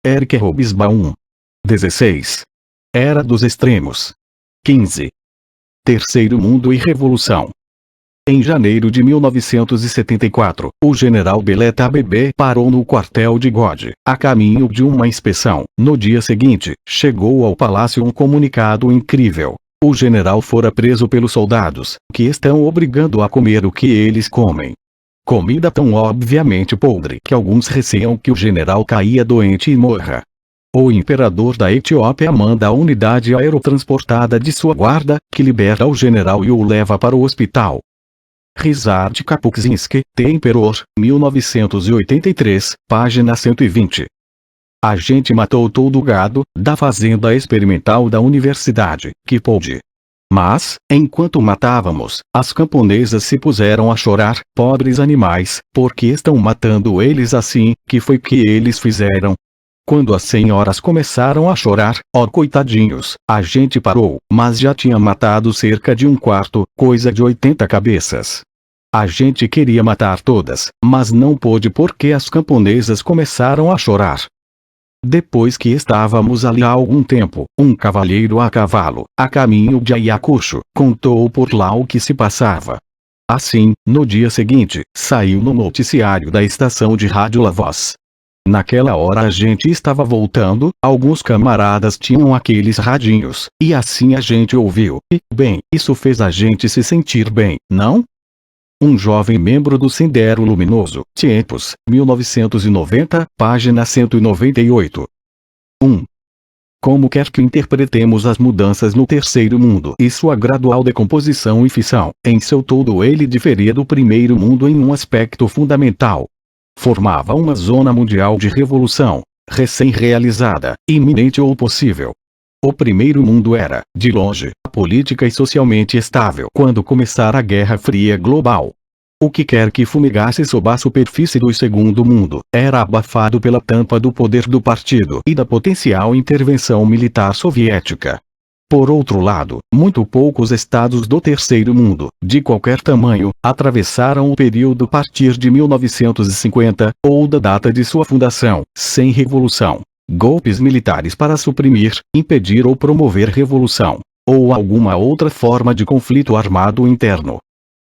Eric Hobsbawm. 16. Era dos extremos. 15. Terceiro Mundo e Revolução. Em janeiro de 1974, o general Beleta BB parou no quartel de God, a caminho de uma inspeção. No dia seguinte, chegou ao palácio um comunicado incrível. O general fora preso pelos soldados, que estão obrigando a comer o que eles comem. Comida tão obviamente podre que alguns receiam que o general caia doente e morra. O imperador da Etiópia manda a unidade aerotransportada de sua guarda, que libera o general e o leva para o hospital. Ryszard Kapuscinski, The Emperor, 1983, página 120. A gente matou todo o gado da fazenda experimental da universidade, que pôde. Mas, enquanto matávamos, as camponesas se puseram a chorar, pobres animais, porque estão matando eles assim, que foi que eles fizeram? Quando as senhoras começaram a chorar, ó coitadinhos, a gente parou, mas já tinha matado cerca de um quarto, coisa de 80 cabeças. A gente queria matar todas, mas não pôde porque as camponesas começaram a chorar. Depois que estávamos ali há algum tempo, um cavalheiro a cavalo, a caminho de Ayacucho, contou por lá o que se passava. Assim, no dia seguinte, saiu no noticiário da estação de rádio La Voz. Naquela hora a gente estava voltando, alguns camaradas tinham aqueles radinhos, e assim a gente ouviu, e, bem, isso fez a gente se sentir bem, não? Um jovem membro do Sendero Luminoso, Tempos, 1990, página 198. 1. Como quer que interpretemos as mudanças no terceiro mundo e sua gradual decomposição e fissão, em seu todo ele diferia do primeiro mundo em um aspecto fundamental. Formava uma zona mundial de revolução, recém-realizada, iminente ou possível. O primeiro mundo era, de longe, política e socialmente estável quando começar a Guerra Fria global. O que quer que fumigasse sob a superfície do segundo mundo, era abafado pela tampa do poder do partido e da potencial intervenção militar soviética. Por outro lado, muito poucos estados do terceiro mundo, de qualquer tamanho, atravessaram o período a partir de 1950, ou da data de sua fundação, sem revolução, golpes militares para suprimir, impedir ou promover revolução, ou alguma outra forma de conflito armado interno.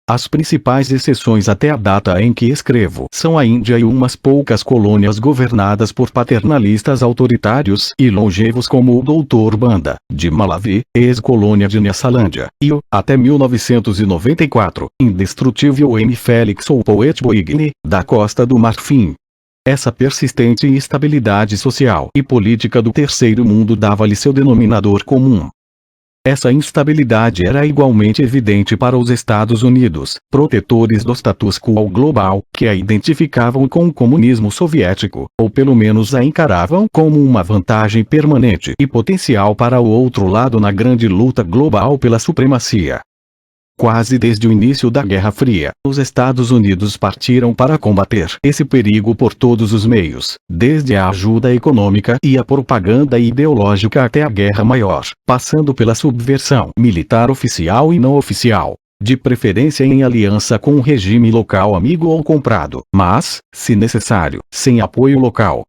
As principais exceções até a data em que escrevo são a Índia e umas poucas colônias governadas por paternalistas autoritários e longevos como o Dr. Banda, de Malawi, ex-colônia de Nyasalandia, e o, até 1994, indestrutível M. Félix Houphouët-Boigny, da Costa do Marfim. Essa persistente instabilidade social e política do terceiro mundo dava-lhe seu denominador comum. Essa instabilidade era igualmente evidente para os Estados Unidos, protetores do status quo global, que a identificavam com o comunismo soviético, ou pelo menos a encaravam como uma vantagem permanente e potencial para o outro lado na grande luta global pela supremacia. Quase desde o início da Guerra Fria, os Estados Unidos partiram para combater esse perigo por todos os meios, desde a ajuda econômica e a propaganda ideológica até a guerra maior, passando pela subversão militar oficial e não oficial, de preferência em aliança com um regime local amigo ou comprado, mas, se necessário, sem apoio local.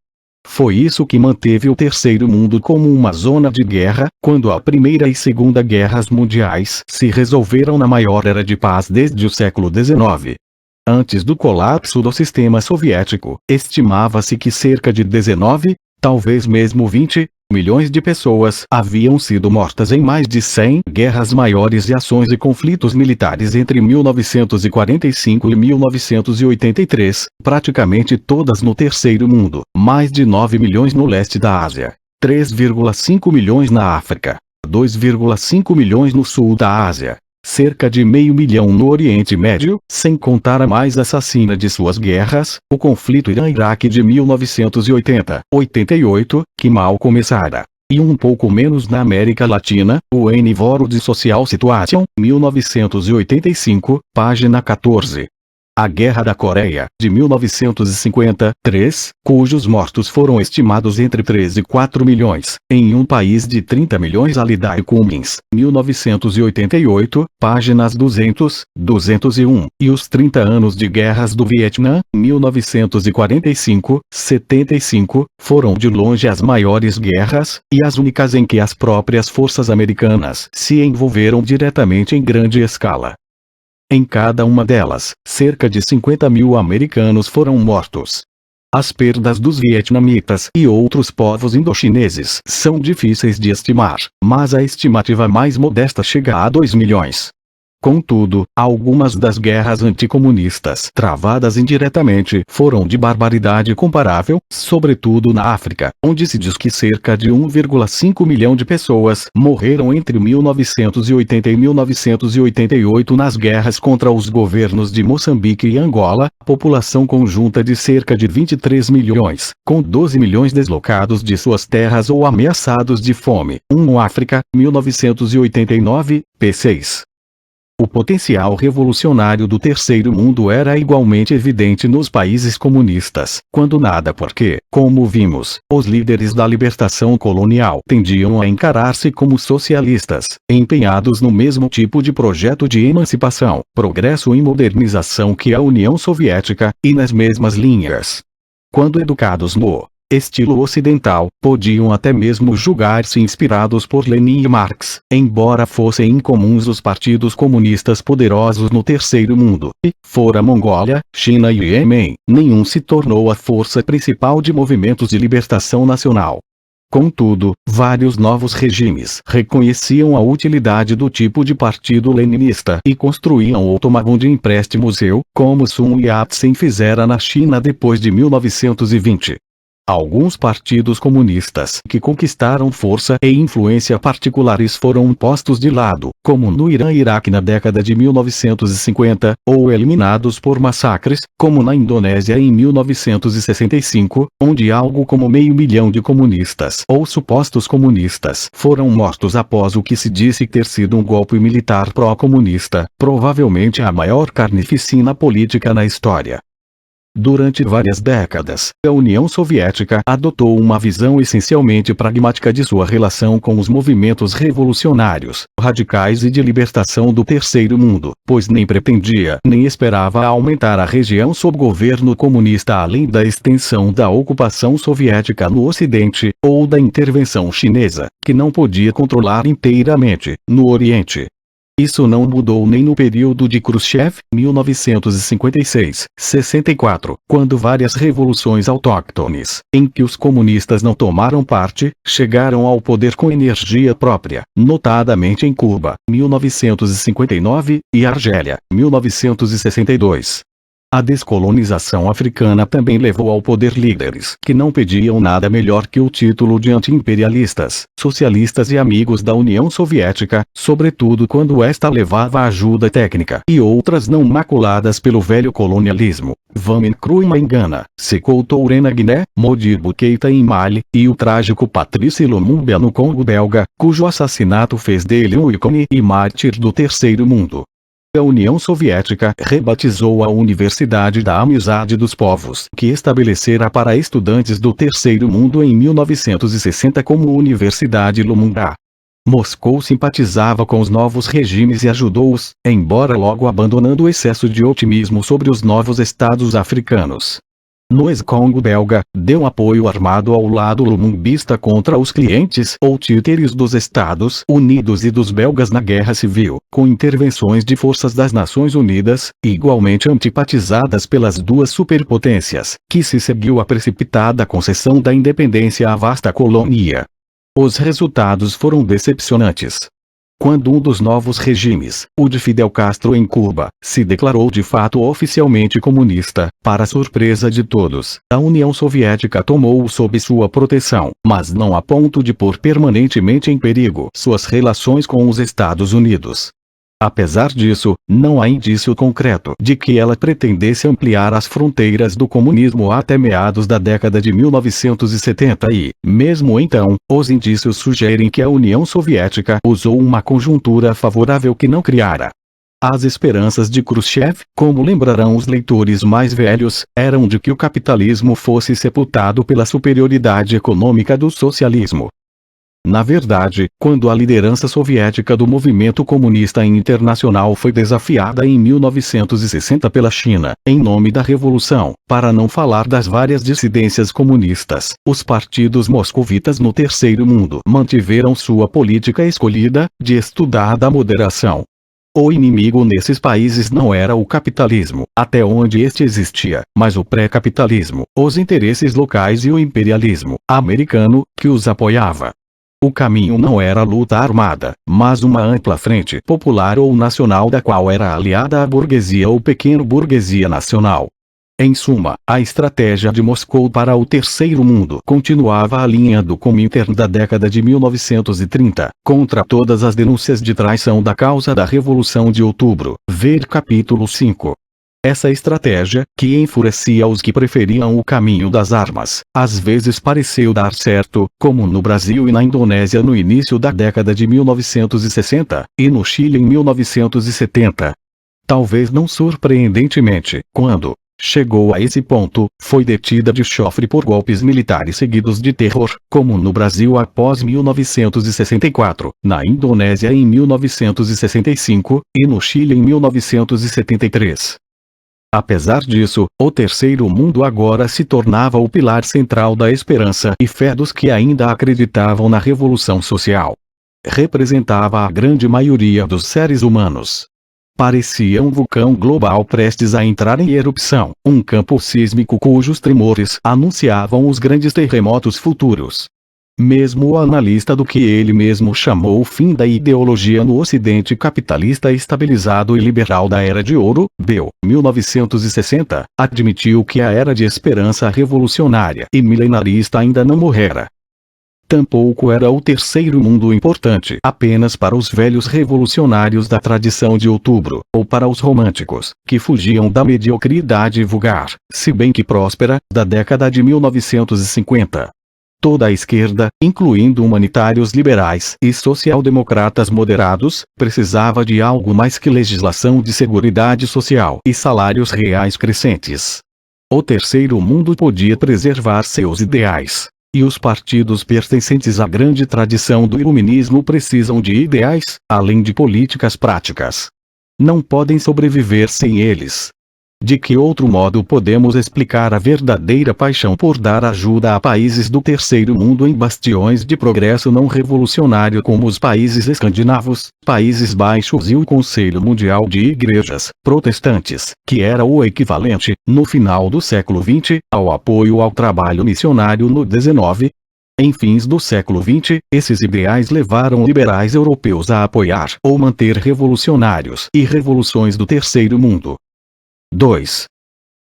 Foi isso que manteve o terceiro mundo como uma zona de guerra, quando a Primeira e Segunda Guerras Mundiais se resolveram na maior era de paz desde o século XIX. Antes do colapso do sistema soviético, estimava-se que cerca de 19, talvez mesmo 20, milhões de pessoas haviam sido mortas em mais de 100 guerras maiores e ações e conflitos militares entre 1945 e 1983, praticamente todas no terceiro mundo, mais de 9 milhões no leste da Ásia, 3,5 milhões na África, 2,5 milhões no sul da Ásia, cerca de meio milhão no Oriente Médio, sem contar a mais assassina de suas guerras, o conflito Irã-Iraque de 1980-88, que mal começara, e um pouco menos na América Latina, o N. World Social Situation, 1985, página 14. A Guerra da Coreia, de 1953, cujos mortos foram estimados entre 3 e 4 milhões, em um país de 30 milhões. Alidai Cummings, 1988, páginas 200, 201, e os 30 anos de guerras do Vietnã, 1945, 75, foram de longe as maiores guerras, e as únicas em que as próprias forças americanas se envolveram diretamente em grande escala. Em cada uma delas, cerca de 50 mil americanos foram mortos. As perdas dos vietnamitas e outros povos indochineses são difíceis de estimar, mas a estimativa mais modesta chega a 2 milhões. Contudo, algumas das guerras anticomunistas travadas indiretamente foram de barbaridade comparável, sobretudo na África, onde se diz que cerca de 1,5 milhão de pessoas morreram entre 1980 e 1988 nas guerras contra os governos de Moçambique e Angola, população conjunta de cerca de 23 milhões, com 12 milhões deslocados de suas terras ou ameaçados de fome. África, 1989, p. 6. O potencial revolucionário do Terceiro Mundo era igualmente evidente nos países comunistas, quando nada porque, como vimos, os líderes da libertação colonial tendiam a encarar-se como socialistas, empenhados no mesmo tipo de projeto de emancipação, progresso e modernização que a União Soviética, e nas mesmas linhas. Quando educados no estilo ocidental, podiam até mesmo julgar-se inspirados por Lenin e Marx, embora fossem incomuns os partidos comunistas poderosos no Terceiro Mundo, e, fora Mongólia, China e Iêmen, nenhum se tornou a força principal de movimentos de libertação nacional. Contudo, vários novos regimes reconheciam a utilidade do tipo de partido leninista e construíam ou tomavam de empréstimos como Sun Yat-sen fizera na China depois de 1920. Alguns partidos comunistas que conquistaram força e influência particulares foram postos de lado, como no Irã e Iraque na década de 1950, ou eliminados por massacres, como na Indonésia em 1965, onde algo como 500 mil de comunistas ou supostos comunistas foram mortos após o que se disse ter sido um golpe militar pró-comunista, provavelmente a maior carnificina política na história. Durante várias décadas, a União Soviética adotou uma visão essencialmente pragmática de sua relação com os movimentos revolucionários, radicais e de libertação do Terceiro Mundo, pois nem pretendia nem esperava aumentar a região sob governo comunista além da extensão da ocupação soviética no Ocidente, ou da intervenção chinesa, que não podia controlar inteiramente, no Oriente. Isso não mudou nem no período de Khrushchev, 1956-64, quando várias revoluções autóctones, em que os comunistas não tomaram parte, chegaram ao poder com energia própria, notadamente em Cuba, 1959, e Argélia, 1962. A descolonização africana também levou ao poder líderes que não pediam nada melhor que o título de anti-imperialistas, socialistas e amigos da União Soviética, sobretudo quando esta levava ajuda técnica, e outras não maculadas pelo velho colonialismo. Kwame Nkrumah em Gana, Sékou Touré na Guiné, Modibo Keïta em Mali, e o trágico Patrice Lumumba no Congo belga, cujo assassinato fez dele um ícone e mártir do Terceiro Mundo. A União Soviética rebatizou a Universidade da Amizade dos Povos, que estabelecera para estudantes do Terceiro Mundo em 1960 como Universidade Lumumba. Moscou simpatizava com os novos regimes e ajudou-os, embora logo abandonando o excesso de otimismo sobre os novos estados africanos. No ex-Congo belga, deu apoio armado ao lado lumumbista contra os clientes ou títeres dos Estados Unidos e dos belgas na Guerra Civil, com intervenções de forças das Nações Unidas, igualmente antipatizadas pelas duas superpotências, que se seguiu a precipitada concessão da independência à vasta colônia. Os resultados foram decepcionantes. Quando um dos novos regimes, o de Fidel Castro em Cuba, se declarou de fato oficialmente comunista, para surpresa de todos, a União Soviética tomou-o sob sua proteção, mas não a ponto de pôr permanentemente em perigo suas relações com os Estados Unidos. Apesar disso, não há indício concreto de que ela pretendesse ampliar as fronteiras do comunismo até meados da década de 1970 e, mesmo então, os indícios sugerem que a União Soviética usou uma conjuntura favorável que não criara. As esperanças de Khrushchev, como lembrarão os leitores mais velhos, eram de que o capitalismo fosse sepultado pela superioridade econômica do socialismo. Na verdade, quando a liderança soviética do movimento comunista internacional foi desafiada em 1960 pela China, em nome da revolução, para não falar das várias dissidências comunistas, os partidos moscovitas no Terceiro Mundo mantiveram sua política escolhida, de estudada moderação. O inimigo nesses países não era o capitalismo, até onde este existia, mas o pré-capitalismo, os interesses locais e o imperialismo americano, que os apoiava. O caminho não era a luta armada, mas uma ampla frente popular ou nacional da qual era aliada a burguesia ou pequeno-burguesia nacional. Em suma, a estratégia de Moscou para o Terceiro Mundo continuava a linha do Comintern da década de 1930, contra todas as denúncias de traição da causa da Revolução de Outubro, ver capítulo 5. Essa estratégia, que enfurecia os que preferiam o caminho das armas, às vezes pareceu dar certo, como no Brasil e na Indonésia no início da década de 1960, e no Chile em 1970. Talvez não surpreendentemente, quando chegou a esse ponto, foi detida de chofre por golpes militares seguidos de terror, como no Brasil após 1964, na Indonésia em 1965, e no Chile em 1973. Apesar disso, o Terceiro Mundo agora se tornava o pilar central da esperança e fé dos que ainda acreditavam na revolução social. Representava a grande maioria dos seres humanos. Parecia um vulcão global prestes a entrar em erupção, um campo sísmico cujos tremores anunciavam os grandes terremotos futuros. Mesmo o analista do que ele mesmo chamou o fim da ideologia no Ocidente capitalista estabilizado e liberal da Era de Ouro, Bell, 1960, admitiu que a era de esperança revolucionária e milenarista ainda não morrera. Tampouco era o Terceiro Mundo importante apenas para os velhos revolucionários da tradição de Outubro, ou para os românticos, que fugiam da mediocridade vulgar, se bem que próspera, da década de 1950. Toda a esquerda, incluindo humanitários liberais e social-democratas moderados, precisava de algo mais que legislação de seguridade social e salários reais crescentes. O Terceiro Mundo podia preservar seus ideais. E os partidos pertencentes à grande tradição do iluminismo precisam de ideais, além de políticas práticas. Não podem sobreviver sem eles. De que outro modo podemos explicar a verdadeira paixão por dar ajuda a países do Terceiro Mundo em bastiões de progresso não revolucionário como os países escandinavos, Países Baixos e o Conselho Mundial de Igrejas Protestantes, que era o equivalente, no final do século XX, ao apoio ao trabalho missionário no XIX? Em fins do século XX, esses ideais levaram liberais europeus a apoiar ou manter revolucionários e revoluções do Terceiro Mundo. 2.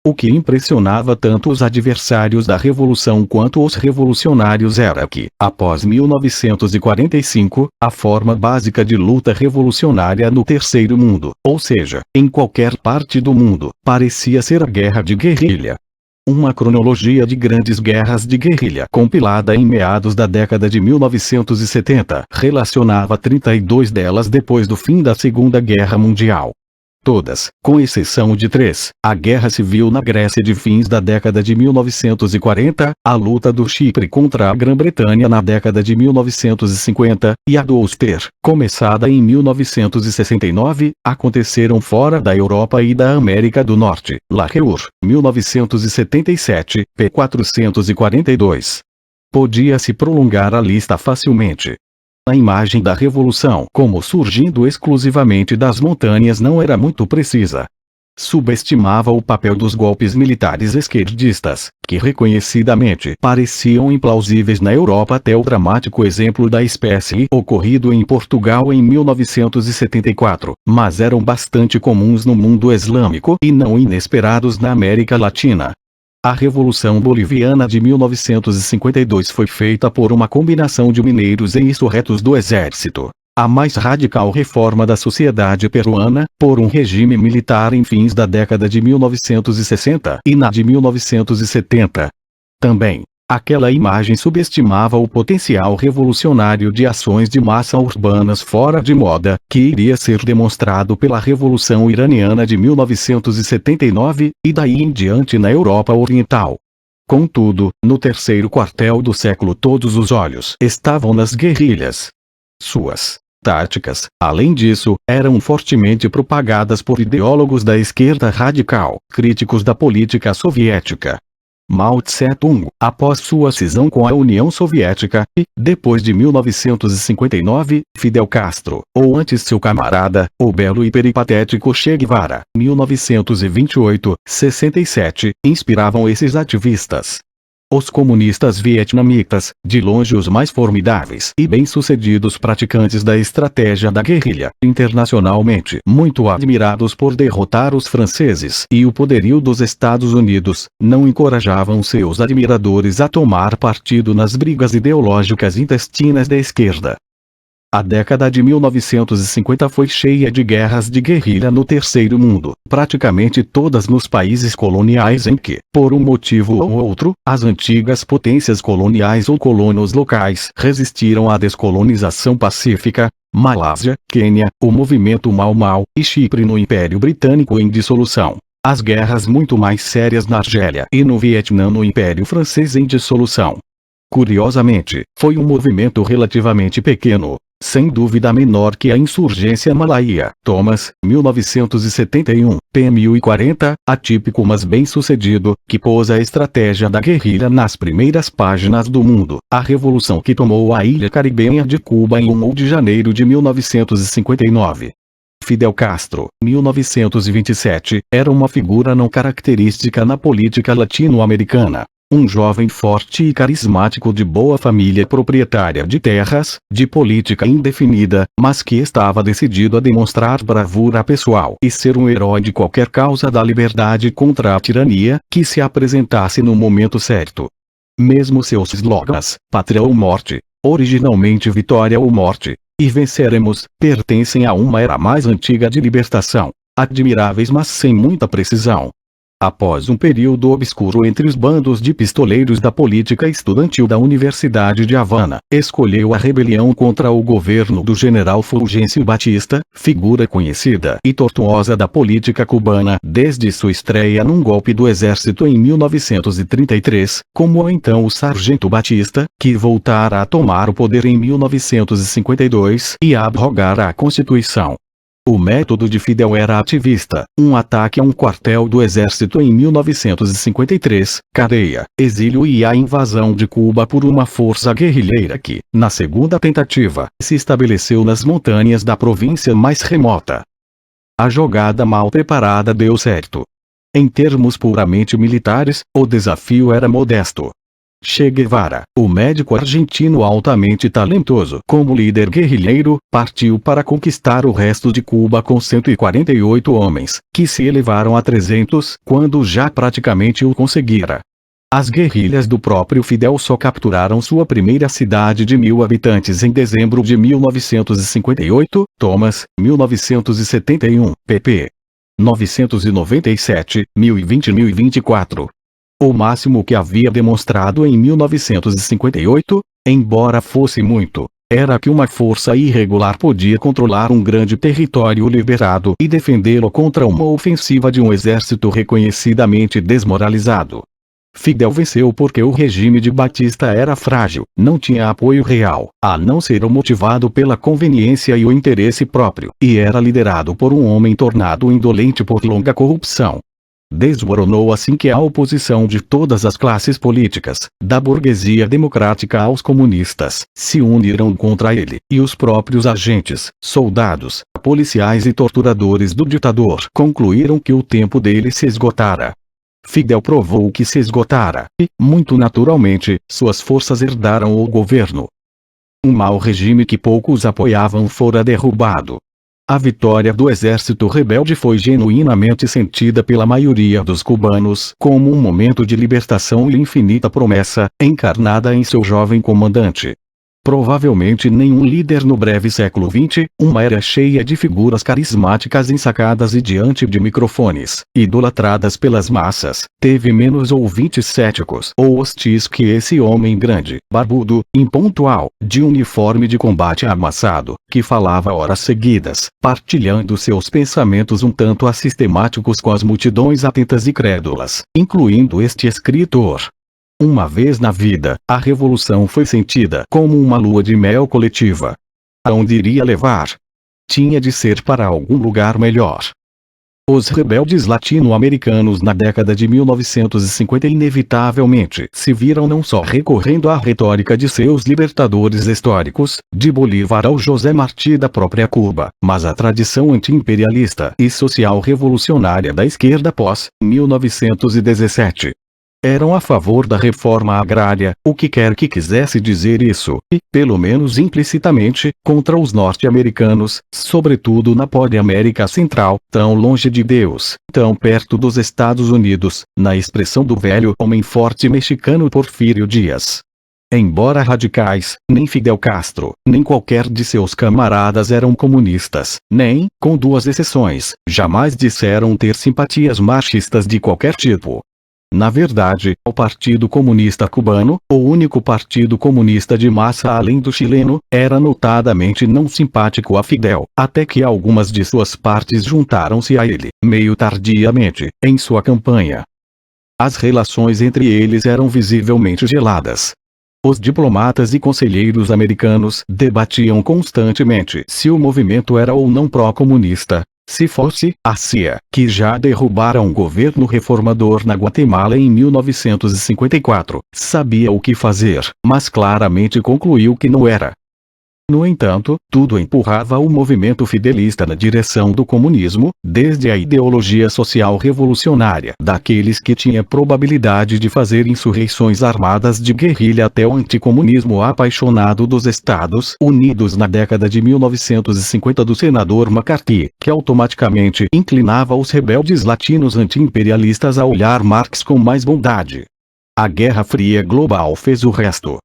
O que impressionava tanto os adversários da revolução quanto os revolucionários era que, após 1945, a forma básica de luta revolucionária no Terceiro Mundo, ou seja, em qualquer parte do mundo, parecia ser a guerra de guerrilha. Uma cronologia de grandes guerras de guerrilha compilada em meados da década de 1970 relacionava 32 delas depois do fim da Segunda Guerra Mundial. Todas, com exceção de 3, a Guerra Civil na Grécia de fins da década de 1940, a luta do Chipre contra a Grã-Bretanha na década de 1950, e a do Ulster, começada em 1969, aconteceram fora da Europa e da América do Norte. Lahore, 1977, p. 442. Podia-se prolongar a lista facilmente. A imagem da revolução como surgindo exclusivamente das montanhas não era muito precisa. Subestimava o papel dos golpes militares esquerdistas, que reconhecidamente pareciam implausíveis na Europa até o dramático exemplo da espécie ocorrido em Portugal em 1974, mas eram bastante comuns no mundo islâmico e não inesperados na América Latina. A Revolução Boliviana de 1952 foi feita por uma combinação de mineiros e insurretos do exército. A mais radical reforma da sociedade peruana, por um regime militar em fins da década de 1960 e na de 1970. Também, Aquela imagem subestimava o potencial revolucionário de ações de massa urbanas fora de moda, que iria ser demonstrado pela Revolução Iraniana de 1979, e daí em diante na Europa Oriental. Contudo, no terceiro quartel do século todos os olhos estavam nas guerrilhas. Suas táticas, além disso, eram fortemente propagadas por ideólogos da esquerda radical, críticos da política soviética. Mao Tse-tung, após sua cisão com a União Soviética, e, depois de 1959, Fidel Castro, ou antes seu camarada, o belo e peripatético Che Guevara, 1928-67, inspiravam esses ativistas. Os comunistas vietnamitas, de longe os mais formidáveis e bem-sucedidos praticantes da estratégia da guerrilha, internacionalmente muito admirados por derrotar os franceses e o poderio dos Estados Unidos, não encorajavam seus admiradores a tomar partido nas brigas ideológicas intestinas da esquerda. A década de 1950 foi cheia de guerras de guerrilha no Terceiro Mundo, praticamente todas nos países coloniais em que, por um motivo ou outro, as antigas potências coloniais ou colonos locais resistiram à descolonização pacífica. Malásia, Quênia, o movimento Mau Mau, e Chipre no Império Britânico em dissolução. As guerras muito mais sérias na Argélia e no Vietnã no Império Francês em dissolução. Curiosamente, foi um movimento relativamente pequeno, sem dúvida menor que a insurgência malaia. Thomas, 1971, p. 1040, atípico mas bem-sucedido, que pôs a estratégia da guerrilha nas primeiras páginas do mundo. A revolução que tomou a ilha caribenha de Cuba em 1 de janeiro de 1959. Fidel Castro, 1927, era uma figura não característica na política latino-americana. Um jovem forte e carismático de boa família proprietária de terras, de política indefinida, mas que estava decidido a demonstrar bravura pessoal e ser um herói de qualquer causa da liberdade contra a tirania, que se apresentasse no momento certo. Mesmo seus slogans, pátria ou morte, originalmente vitória ou morte, e venceremos, pertencem a uma era mais antiga de libertação, admiráveis mas sem muita precisão. Após um período obscuro entre os bandos de pistoleiros da política estudantil da Universidade de Havana, escolheu a rebelião contra o governo do general Fulgêncio Batista, figura conhecida e tortuosa da política cubana desde sua estreia num golpe do exército em 1933, como então o sargento Batista, que voltara a tomar o poder em 1952 e a abrogar a Constituição. O método de Fidel era ativista, um ataque a um quartel do exército em 1953, cadeia, exílio e a invasão de Cuba por uma força guerrilheira que, na segunda tentativa, se estabeleceu nas montanhas da província mais remota. A jogada mal preparada deu certo. Em termos puramente militares, o desafio era modesto. Che Guevara, o médico argentino altamente talentoso como líder guerrilheiro, partiu para conquistar o resto de Cuba com 148 homens, que se elevaram a 300 quando já praticamente o conseguira. As guerrilhas do próprio Fidel só capturaram sua primeira cidade de 1000 habitantes em dezembro de 1958, Thomas, 1971, pp. 997, 1020-1024. O máximo que havia demonstrado em 1958, embora fosse muito, era que uma força irregular podia controlar um grande território liberado e defendê-lo contra uma ofensiva de um exército reconhecidamente desmoralizado. Fidel venceu porque o regime de Batista era frágil, não tinha apoio real, a não ser o motivado pela conveniência e o interesse próprio, e era liderado por um homem tornado indolente por longa corrupção. Desmoronou assim que a oposição de todas as classes políticas, da burguesia democrática aos comunistas, se uniram contra ele, e os próprios agentes, soldados, policiais e torturadores do ditador concluíram que o tempo dele se esgotara. Fidel provou que se esgotara, e, muito naturalmente, suas forças herdaram o governo. Um mau regime que poucos apoiavam fora derrubado. A vitória do exército rebelde foi genuinamente sentida pela maioria dos cubanos como um momento de libertação e infinita promessa, encarnada em seu jovem comandante. Provavelmente nenhum líder no breve século XX, uma era cheia de figuras carismáticas ensacadas e diante de microfones, idolatradas pelas massas, teve menos ouvintes céticos ou hostis que esse homem grande, barbudo, impontual, de uniforme de combate amassado, que falava horas seguidas, partilhando seus pensamentos um tanto assistemáticos com as multidões atentas e crédulas, incluindo este escritor. Uma vez na vida, a revolução foi sentida como uma lua de mel coletiva. Aonde iria levar? Tinha de ser para algum lugar melhor. Os rebeldes latino-americanos na década de 1950 inevitavelmente se viram não só recorrendo à retórica de seus libertadores históricos, de Bolívar ao José Martí da própria Cuba, mas à tradição anti-imperialista e social-revolucionária da esquerda pós-1917. Eram a favor da reforma agrária, o que quer que quisesse dizer isso, e, pelo menos implicitamente, contra os norte-americanos, sobretudo na pobre América Central, tão longe de Deus, tão perto dos Estados Unidos, na expressão do velho homem forte mexicano Porfírio Dias. Embora radicais, nem Fidel Castro, nem qualquer de seus camaradas eram comunistas, nem, com duas exceções, jamais disseram ter simpatias marxistas de qualquer tipo. Na verdade, o Partido Comunista Cubano, o único partido comunista de massa além do chileno, era notadamente não simpático a Fidel, até que algumas de suas partes juntaram-se a ele, meio tardiamente, em sua campanha. As relações entre eles eram visivelmente geladas. Os diplomatas e conselheiros americanos debatiam constantemente se o movimento era ou não pró-comunista. Se fosse a CIA, que já derrubara um governo reformador na Guatemala em 1954, sabia o que fazer, mas claramente concluiu que não era. No entanto, tudo empurrava o movimento fidelista na direção do comunismo, desde a ideologia social revolucionária daqueles que tinha probabilidade de fazer insurreições armadas de guerrilha até o anticomunismo apaixonado dos Estados Unidos na década de 1950 do senador McCarthy, que automaticamente inclinava os rebeldes latinos anti-imperialistas a olhar Marx com mais bondade. A Guerra Fria global fez o resto.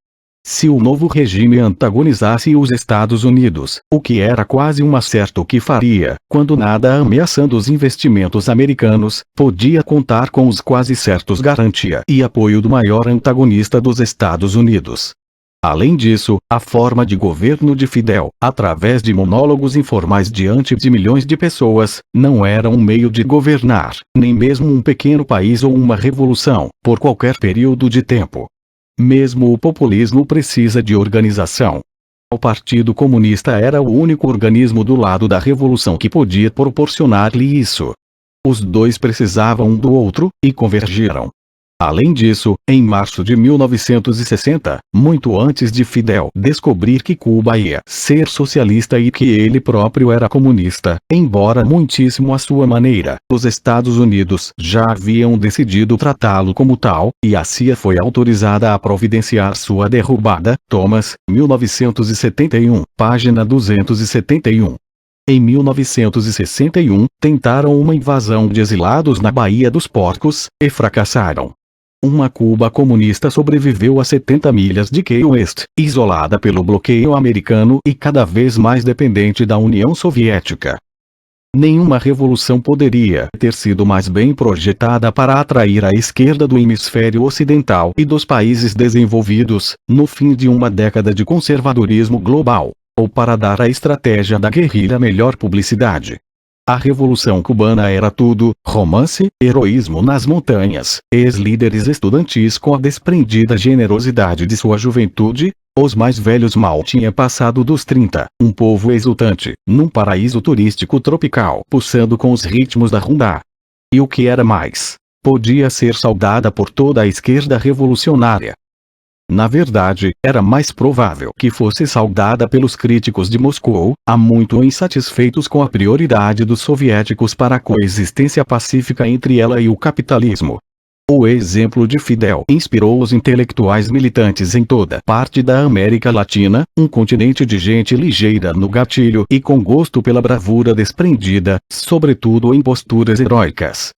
Se o novo regime antagonizasse os Estados Unidos, o que era quase um acerto que faria, quando nada ameaçando os investimentos americanos, podia contar com os quase certos garantia e apoio do maior antagonista dos Estados Unidos. Além disso, a forma de governo de Fidel, através de monólogos informais diante de milhões de pessoas, não era um meio de governar, nem mesmo um pequeno país ou uma revolução, por qualquer período de tempo. Mesmo o populismo precisa de organização. O Partido Comunista era o único organismo do lado da revolução que podia proporcionar-lhe isso. Os dois precisavam um do outro, e convergiram. Além disso, em março de 1960, muito antes de Fidel descobrir que Cuba ia ser socialista e que ele próprio era comunista, embora muitíssimo à sua maneira, os Estados Unidos já haviam decidido tratá-lo como tal, e a CIA foi autorizada a providenciar sua derrubada. Thomas, 1971, página 271. Em 1961, tentaram uma invasão de exilados na Baía dos Porcos, e fracassaram. Uma Cuba comunista sobreviveu a 70 milhas de Key West, isolada pelo bloqueio americano e cada vez mais dependente da União Soviética. Nenhuma revolução poderia ter sido mais bem projetada para atrair a esquerda do hemisfério ocidental e dos países desenvolvidos, no fim de uma década de conservadorismo global, ou para dar à estratégia da guerrilha melhor publicidade. A Revolução Cubana era tudo: romance, heroísmo nas montanhas, ex-líderes estudantis com a desprendida generosidade de sua juventude, os mais velhos mal tinham passado dos 30, um povo exultante, num paraíso turístico tropical, pulsando com os ritmos da rumba. E o que era mais, podia ser saudada por toda a esquerda revolucionária. Na verdade, era mais provável que fosse saudada pelos críticos de Moscou, há muito insatisfeitos com a prioridade dos soviéticos para a coexistência pacífica entre ela e o capitalismo. O exemplo de Fidel inspirou os intelectuais militantes em toda parte da América Latina, um continente de gente ligeira no gatilho e com gosto pela bravura desprendida, sobretudo em posturas heróicas.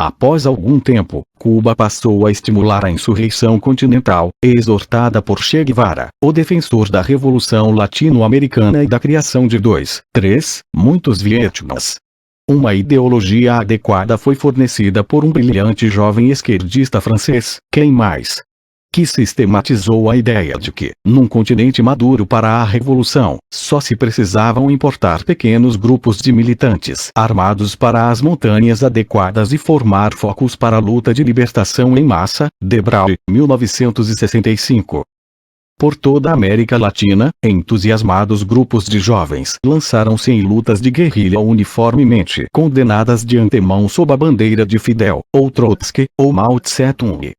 Após algum tempo, Cuba passou a estimular a insurreição continental, exortada por Che Guevara, o defensor da Revolução Latino-Americana e da criação de muitos Vietnãs. Uma ideologia adequada foi fornecida por um brilhante jovem esquerdista francês, quem mais? Que sistematizou a ideia de que, num continente maduro para a revolução, só se precisavam importar pequenos grupos de militantes armados para as montanhas adequadas e formar focos para a luta de libertação em massa. De Brauer, 1965. Por toda a América Latina, entusiasmados grupos de jovens lançaram-se em lutas de guerrilha uniformemente condenadas de antemão sob a bandeira de Fidel, ou Trotsky, ou Mao Tse-tung.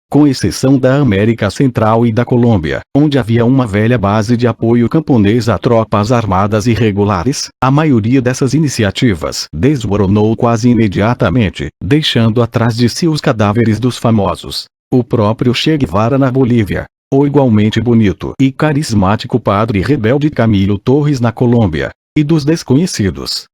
Com exceção da América Central e da Colômbia, onde havia uma velha base de apoio camponês a tropas armadas irregulares, a maioria dessas iniciativas desmoronou quase imediatamente, deixando atrás de si os cadáveres dos famosos. O próprio Che Guevara na Bolívia, o igualmente bonito e carismático padre rebelde Camilo Torres na Colômbia, e dos desconhecidos.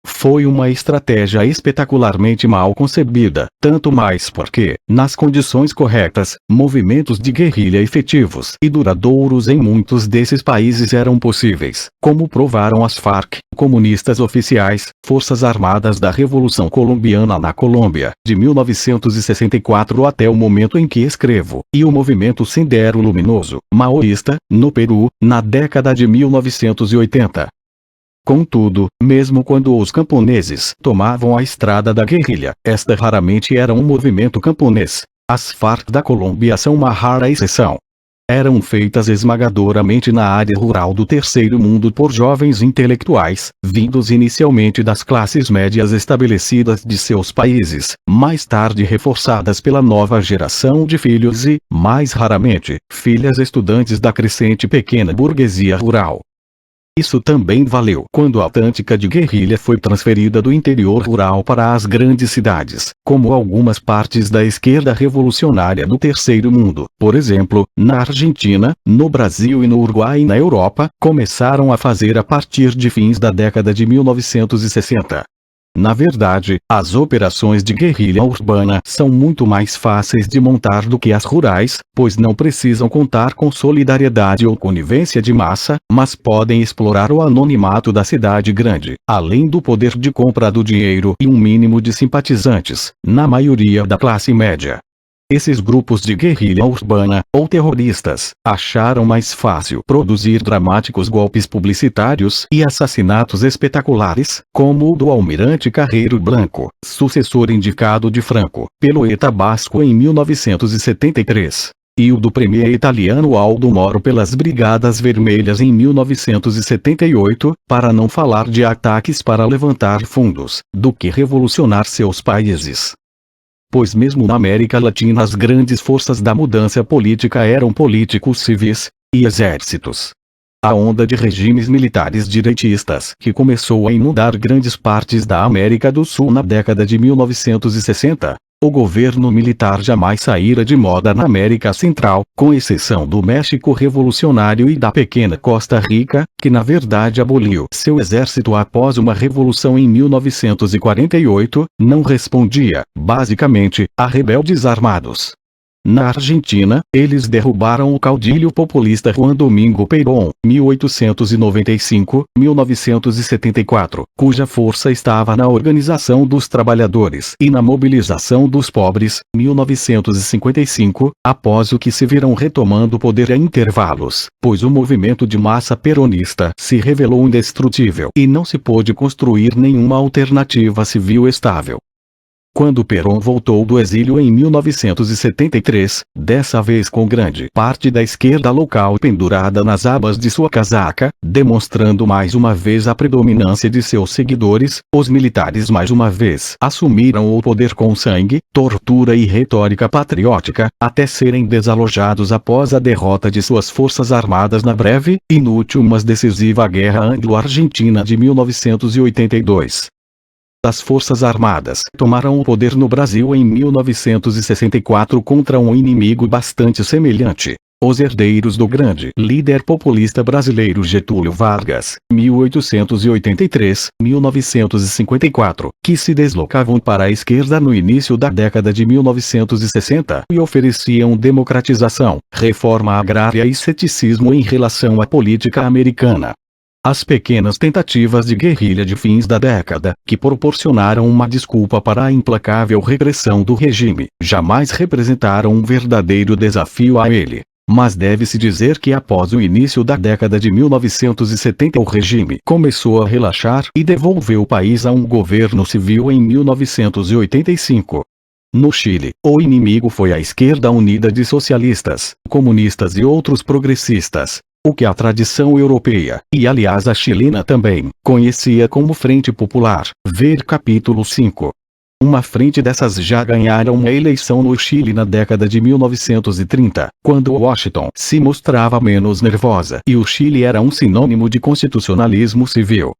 Foi uma estratégia espetacularmente mal concebida, tanto mais porque, nas condições corretas, movimentos de guerrilha efetivos e duradouros em muitos desses países eram possíveis, como provaram as FARC, comunistas oficiais, Forças Armadas da Revolução Colombiana na Colômbia, de 1964 até o momento em que escrevo, e o movimento Sendero Luminoso, maoísta, no Peru, na década de 1980. Contudo, mesmo quando os camponeses tomavam a estrada da guerrilha, esta raramente era um movimento camponês. As FARC da Colômbia são uma rara exceção. Eram feitas esmagadoramente na área rural do terceiro mundo por jovens intelectuais, vindos inicialmente das classes médias estabelecidas de seus países, mais tarde reforçadas pela nova geração de filhos e, mais raramente, filhas estudantes da crescente pequena burguesia rural. Isso também valeu quando a tática de guerrilha foi transferida do interior rural para as grandes cidades, como algumas partes da esquerda revolucionária do terceiro mundo, por exemplo, na Argentina, no Brasil e no Uruguai e na Europa, começaram a fazer a partir de fins da década de 1960. Na verdade, as operações de guerrilha urbana são muito mais fáceis de montar do que as rurais, pois não precisam contar com solidariedade ou conivência de massa, mas podem explorar o anonimato da cidade grande, além do poder de compra do dinheiro e um mínimo de simpatizantes, na maioria da classe média. Esses grupos de guerrilha urbana, ou terroristas, acharam mais fácil produzir dramáticos golpes publicitários e assassinatos espetaculares, como o do almirante Carreiro Blanco, sucessor indicado de Franco, pelo ETA Basco em 1973, e o do premier italiano Aldo Moro pelas Brigadas Vermelhas em 1978, para não falar de ataques para levantar fundos, do que revolucionar seus países. Pois mesmo na América Latina as grandes forças da mudança política eram políticos civis, e exércitos. A onda de regimes militares direitistas que começou a inundar grandes partes da América do Sul na década de 1960, o governo militar jamais saíra de moda na América Central, com exceção do México revolucionário e da pequena Costa Rica, que na verdade aboliu seu exército após uma revolução em 1948, não respondia, basicamente, a rebeldes armados. Na Argentina, eles derrubaram o caudilho populista Juan Domingo Perón, 1895-1974, cuja força estava na organização dos trabalhadores e na mobilização dos pobres, 1955, após o que se viram retomando o poder a intervalos, pois o movimento de massa peronista se revelou indestrutível e não se pôde construir nenhuma alternativa civil estável. Quando Perón voltou do exílio em 1973, dessa vez com grande parte da esquerda local pendurada nas abas de sua casaca, demonstrando mais uma vez a predominância de seus seguidores, os militares mais uma vez assumiram o poder com sangue, tortura e retórica patriótica, até serem desalojados após a derrota de suas forças armadas na breve, inútil mas decisiva Guerra Anglo-Argentina de 1982. As Forças Armadas tomaram o poder no Brasil em 1964 contra um inimigo bastante semelhante, Os herdeiros do grande líder populista brasileiro Getúlio Vargas, 1883-1954, que se deslocavam para a esquerda no início da década de 1960 e ofereciam democratização, reforma agrária e ceticismo em relação à política americana. As pequenas tentativas de guerrilha de fins da década, que proporcionaram uma desculpa para a implacável regressão do regime, jamais representaram um verdadeiro desafio a ele. Mas deve-se dizer que após o início da década de 1970 o regime começou a relaxar e devolveu o país a um governo civil em 1985. No Chile, o inimigo foi a esquerda unida de socialistas, comunistas e outros progressistas, o que a tradição europeia, e aliás a chilena também, conhecia como Frente Popular, ver capítulo 5. Uma frente dessas já ganharam uma eleição no Chile na década de 1930, quando Washington se mostrava menos nervosa e o Chile era um sinônimo de constitucionalismo civil.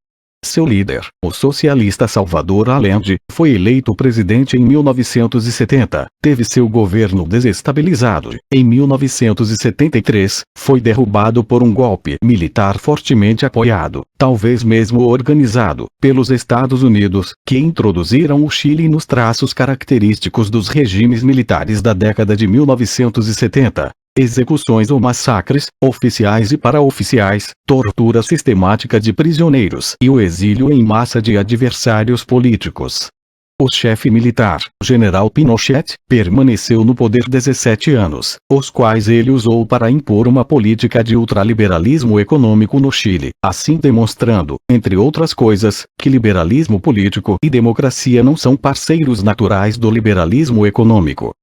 Seu líder, o socialista Salvador Allende, foi eleito presidente em 1970, teve seu governo desestabilizado. Em 1973, foi derrubado por um golpe militar fortemente apoiado, talvez mesmo organizado, pelos Estados Unidos, que introduziram o Chile nos traços característicos dos regimes militares da década de 1970. Execuções ou massacres, oficiais e paraoficiais, tortura sistemática de prisioneiros e o exílio em massa de adversários políticos. O chefe militar, General Pinochet, permaneceu no poder 17 anos, os quais ele usou para impor uma política de ultraliberalismo econômico no Chile, assim demonstrando, entre outras coisas, que liberalismo político e democracia não são parceiros naturais do liberalismo econômico.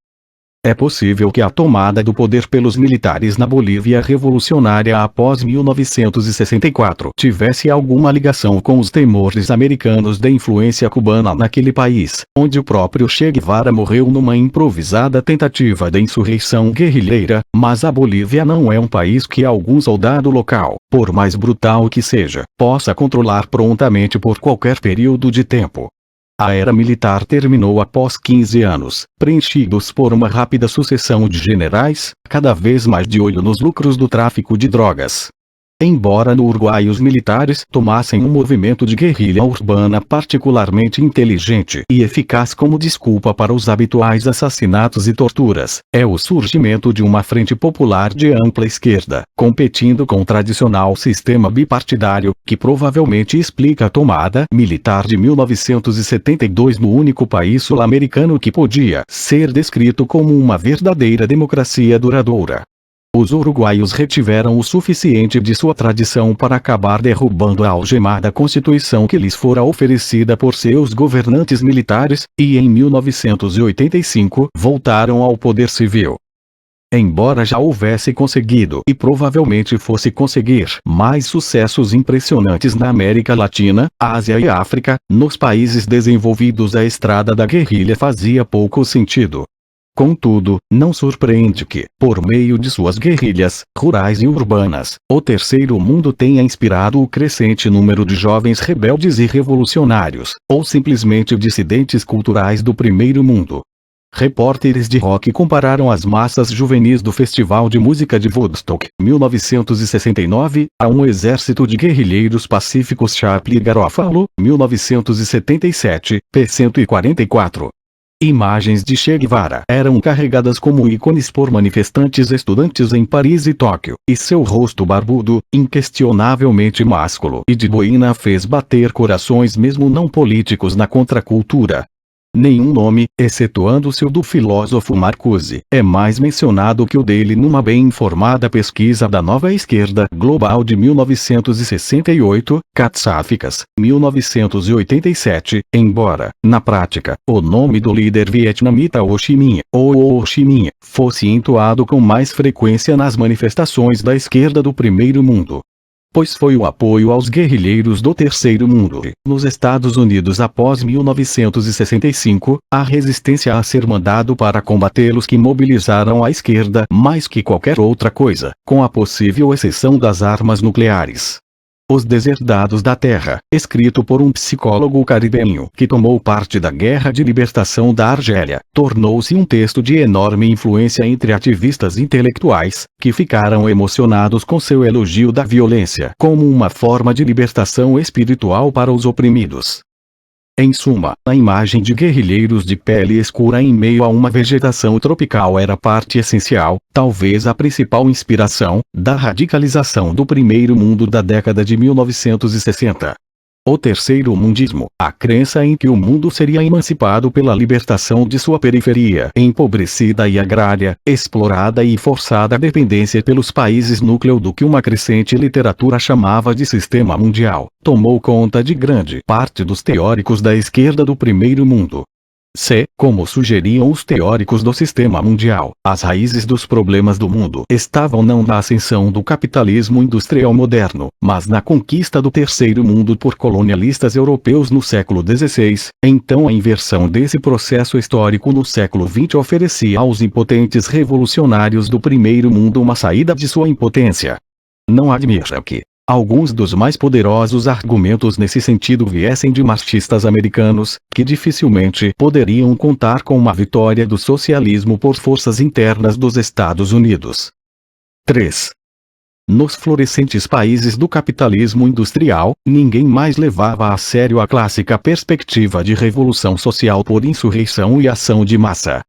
É possível que a tomada do poder pelos militares na Bolívia revolucionária após 1964 tivesse alguma ligação com os temores americanos da influência cubana naquele país, onde o próprio Che Guevara morreu numa improvisada tentativa de insurreição guerrilheira, mas a Bolívia não é um país que algum soldado local, por mais brutal que seja, possa controlar prontamente por qualquer período de tempo. A era militar terminou após 15 anos, preenchidos por uma rápida sucessão de generais, cada vez mais de olho nos lucros do tráfico de drogas. Embora no Uruguai os militares tomassem um movimento de guerrilha urbana particularmente inteligente e eficaz como desculpa para os habituais assassinatos e torturas, é o surgimento de uma frente popular de ampla esquerda, competindo com o tradicional sistema bipartidário, que provavelmente explica a tomada militar de 1972 no único país sul-americano que podia ser descrito como uma verdadeira democracia duradoura. Os uruguaios retiveram o suficiente de sua tradição para acabar derrubando a algemada Constituição que lhes fora oferecida por seus governantes militares, e em 1985 voltaram ao poder civil. Embora já houvesse conseguido e provavelmente fosse conseguir mais sucessos impressionantes na América Latina, Ásia e África, nos países desenvolvidos a estrada da guerrilha fazia pouco sentido. Contudo, não surpreende que, por meio de suas guerrilhas, rurais e urbanas, o Terceiro Mundo tenha inspirado o crescente número de jovens rebeldes e revolucionários, ou simplesmente dissidentes culturais do Primeiro Mundo. Repórteres de rock compararam as massas juvenis do Festival de Música de Woodstock, 1969, a um exército de guerrilheiros pacíficos Chaplin Garofalo, 1977, p. 144. Imagens de Che Guevara eram carregadas como ícones por manifestantes estudantes em Paris e Tóquio, e seu rosto barbudo, inquestionavelmente másculo e de boina fez bater corações mesmo não políticos na contracultura. Nenhum nome, excetuando-se o do filósofo Marcuse, é mais mencionado que o dele numa bem informada pesquisa da Nova Esquerda Global de 1968, Catsáficas, 1987, embora, na prática, o nome do líder vietnamita Ho Chi Minh, ou Ho Chi Minh, fosse entoado com mais frequência nas manifestações da esquerda do Primeiro Mundo. Pois foi o apoio aos guerrilheiros do Terceiro Mundo, nos Estados Unidos após 1965, a resistência a ser mandado para combatê-los que mobilizaram a esquerda mais que qualquer outra coisa, com a possível exceção das armas nucleares. Os Deserdados da Terra, escrito por um psicólogo caribenho que tomou parte da Guerra de Libertação da Argélia, tornou-se um texto de enorme influência entre ativistas intelectuais, que ficaram emocionados com seu elogio da violência como uma forma de libertação espiritual para os oprimidos. Em suma, a imagem de guerrilheiros de pele escura em meio a uma vegetação tropical era parte essencial, talvez a principal inspiração, da radicalização do primeiro mundo da década de 1960. O terceiro mundismo, a crença em que o mundo seria emancipado pela libertação de sua periferia empobrecida e agrária, explorada e forçada à dependência pelos países núcleo do que uma crescente literatura chamava de sistema mundial, tomou conta de grande parte dos teóricos da esquerda do primeiro mundo. Como sugeriam os teóricos do sistema mundial, as raízes dos problemas do mundo estavam não na ascensão do capitalismo industrial moderno, mas na conquista do terceiro mundo por colonialistas europeus no século XVI. Então a inversão desse processo histórico no século XX oferecia aos impotentes revolucionários do primeiro mundo uma saída de sua impotência. Não admira que alguns dos mais poderosos argumentos nesse sentido viessem de marxistas americanos, que dificilmente poderiam contar com uma vitória do socialismo por forças internas dos Estados Unidos. 3. Nos florescentes países do capitalismo industrial, ninguém mais levava a sério a clássica perspectiva de revolução social por insurreição e ação de massa.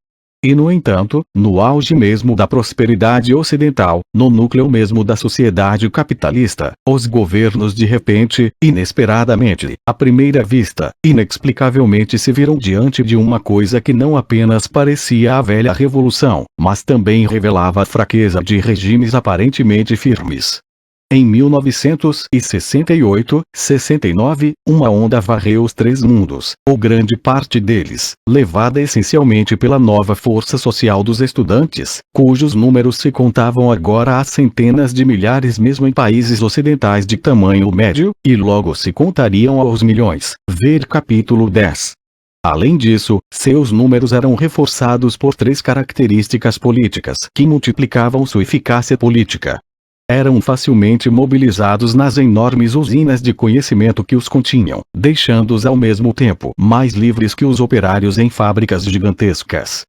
E no entanto, no auge mesmo da prosperidade ocidental, no núcleo mesmo da sociedade capitalista, os governos de repente, inesperadamente, à primeira vista, inexplicavelmente se viram diante de uma coisa que não apenas parecia a velha revolução, mas também revelava a fraqueza de regimes aparentemente firmes. Em 1968-69, uma onda varreu os três mundos, ou grande parte deles, levada essencialmente pela nova força social dos estudantes, cujos números se contavam agora a centenas de milhares mesmo em países ocidentais de tamanho médio, e logo se contariam aos milhões. Ver capítulo 10. Além disso, seus números eram reforçados por três características políticas que multiplicavam sua eficácia política. Eram facilmente mobilizados nas enormes usinas de conhecimento que os continham, deixando-os ao mesmo tempo mais livres que os operários em fábricas gigantescas.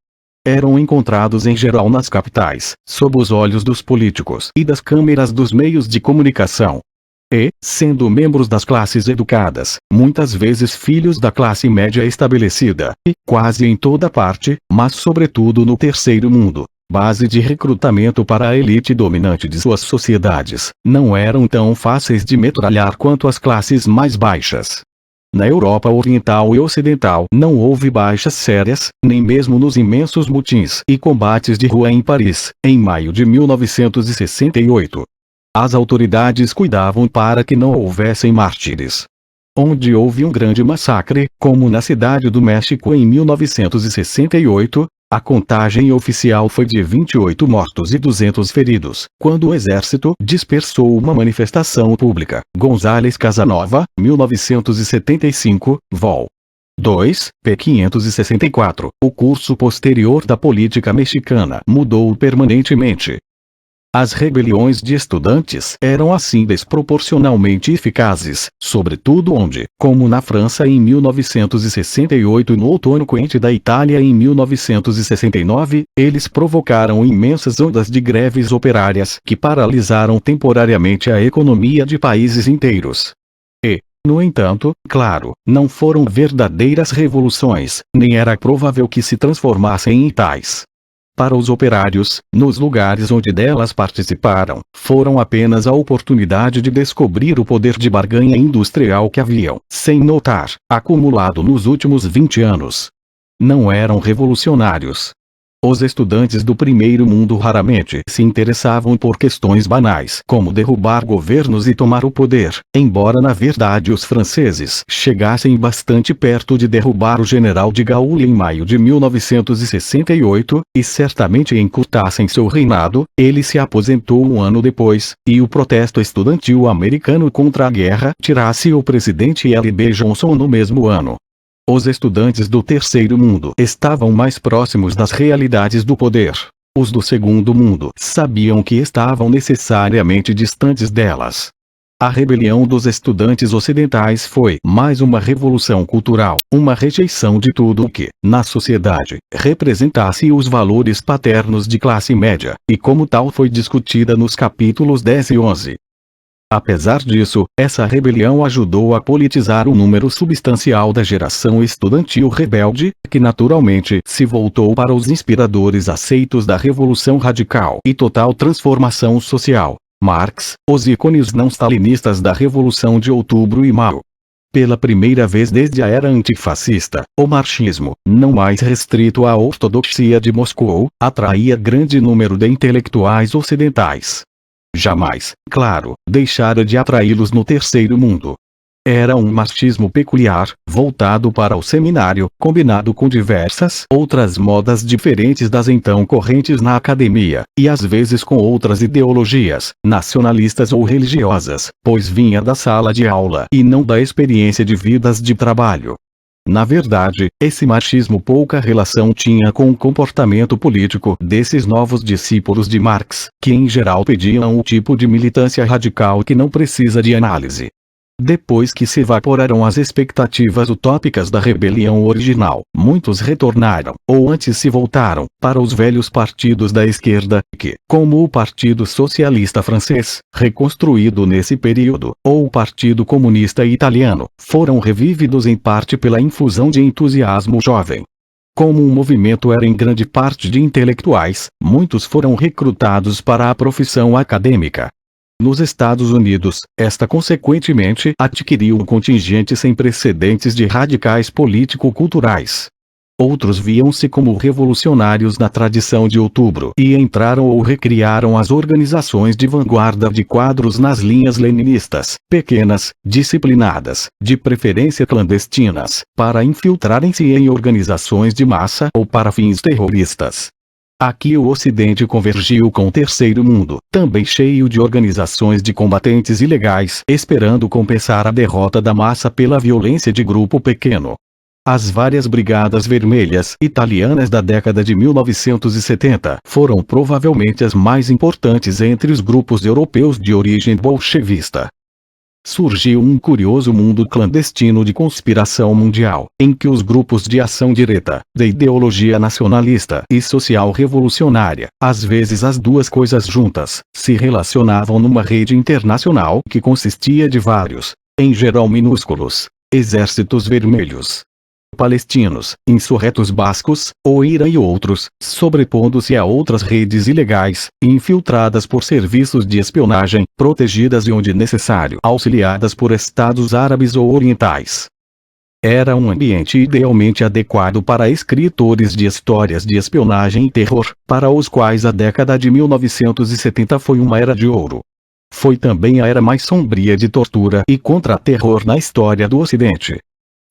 Eram encontrados em geral nas capitais, sob os olhos dos políticos e das câmeras dos meios de comunicação. E, sendo membros das classes educadas, muitas vezes filhos da classe média estabelecida, e, quase em toda parte, mas sobretudo no terceiro mundo, base de recrutamento para a elite dominante de suas sociedades, não eram tão fáceis de metralhar quanto as classes mais baixas. Na Europa Oriental e Ocidental não houve baixas sérias, nem mesmo nos imensos motins e combates de rua em Paris, em maio de 1968. As autoridades cuidavam para que não houvessem mártires. Onde houve um grande massacre, como na Cidade do México em 1968, a contagem oficial foi de 28 mortos e 200 feridos, quando o exército dispersou uma manifestação pública. González Casanova, 1975, vol. 2, p. 564. O curso posterior da política mexicana mudou permanentemente. As rebeliões de estudantes eram assim desproporcionalmente eficazes, sobretudo onde, como na França em 1968 e no outono quente da Itália em 1969, eles provocaram imensas ondas de greves operárias que paralisaram temporariamente a economia de países inteiros. E, no entanto, claro, não foram verdadeiras revoluções, nem era provável que se transformassem em tais. Para os operários, nos lugares onde delas participaram, foram apenas a oportunidade de descobrir o poder de barganha industrial que haviam, sem notar, acumulado nos últimos 20 anos. Não eram revolucionários. Os estudantes do primeiro mundo raramente se interessavam por questões banais, como derrubar governos e tomar o poder, embora na verdade os franceses chegassem bastante perto de derrubar o general de Gaulle em maio de 1968, e certamente encurtassem seu reinado. Ele se aposentou um ano depois, e o protesto estudantil americano contra a guerra tirasse o presidente L.B. Johnson no mesmo ano. Os estudantes do terceiro mundo estavam mais próximos das realidades do poder. Os do segundo mundo sabiam que estavam necessariamente distantes delas. A rebelião dos estudantes ocidentais foi mais uma revolução cultural, uma rejeição de tudo o que, na sociedade, representasse os valores paternos de classe média, e como tal foi discutida nos capítulos 10 e 11. Apesar disso, essa rebelião ajudou a politizar um número substancial da geração estudantil rebelde, que naturalmente se voltou para os inspiradores aceitos da Revolução Radical e total transformação social. Marx, os ícones não stalinistas da Revolução de Outubro e Mao. Pela primeira vez desde a era antifascista, o marxismo, não mais restrito à ortodoxia de Moscou, atraía grande número de intelectuais ocidentais. Jamais, claro, deixara de atraí-los no terceiro mundo. Era um marxismo peculiar, voltado para o seminário, combinado com diversas outras modas diferentes das então correntes na academia, e às vezes com outras ideologias, nacionalistas ou religiosas, pois vinha da sala de aula e não da experiência de vidas de trabalho. Na verdade, esse marxismo pouca relação tinha com o comportamento político desses novos discípulos de Marx, que em geral pediam o tipo de militância radical que não precisa de análise. Depois que se evaporaram as expectativas utópicas da rebelião original, muitos retornaram, ou antes se voltaram, para os velhos partidos da esquerda, que, como o Partido Socialista Francês, reconstruído nesse período, ou o Partido Comunista Italiano, foram revividos em parte pela infusão de entusiasmo jovem. Como o movimento era em grande parte de intelectuais, muitos foram recrutados para a profissão acadêmica. Nos Estados Unidos, esta consequentemente adquiriu um contingente sem precedentes de radicais político-culturais. Outros viam-se como revolucionários na tradição de Outubro e entraram ou recriaram as organizações de vanguarda de quadros nas linhas leninistas, pequenas, disciplinadas, de preferência clandestinas, para infiltrarem-se em organizações de massa ou para fins terroristas. Aqui o Ocidente convergiu com o Terceiro Mundo, também cheio de organizações de combatentes ilegais, esperando compensar a derrota da massa pela violência de grupo pequeno. As várias brigadas vermelhas italianas da década de 1970 foram provavelmente as mais importantes entre os grupos europeus de origem bolchevista. Surgiu um curioso mundo clandestino de conspiração mundial, em que os grupos de ação direta, de ideologia nacionalista e social revolucionária, às vezes as duas coisas juntas, se relacionavam numa rede internacional que consistia de vários, em geral minúsculos, exércitos vermelhos. Palestinos, insurretos bascos, Oira e outros, sobrepondo-se a outras redes ilegais, infiltradas por serviços de espionagem, protegidas e onde necessário auxiliadas por estados árabes ou orientais. Era um ambiente idealmente adequado para escritores de histórias de espionagem e terror, para os quais a década de 1970 foi uma era de ouro. Foi também a era mais sombria de tortura e contra-terror na história do Ocidente.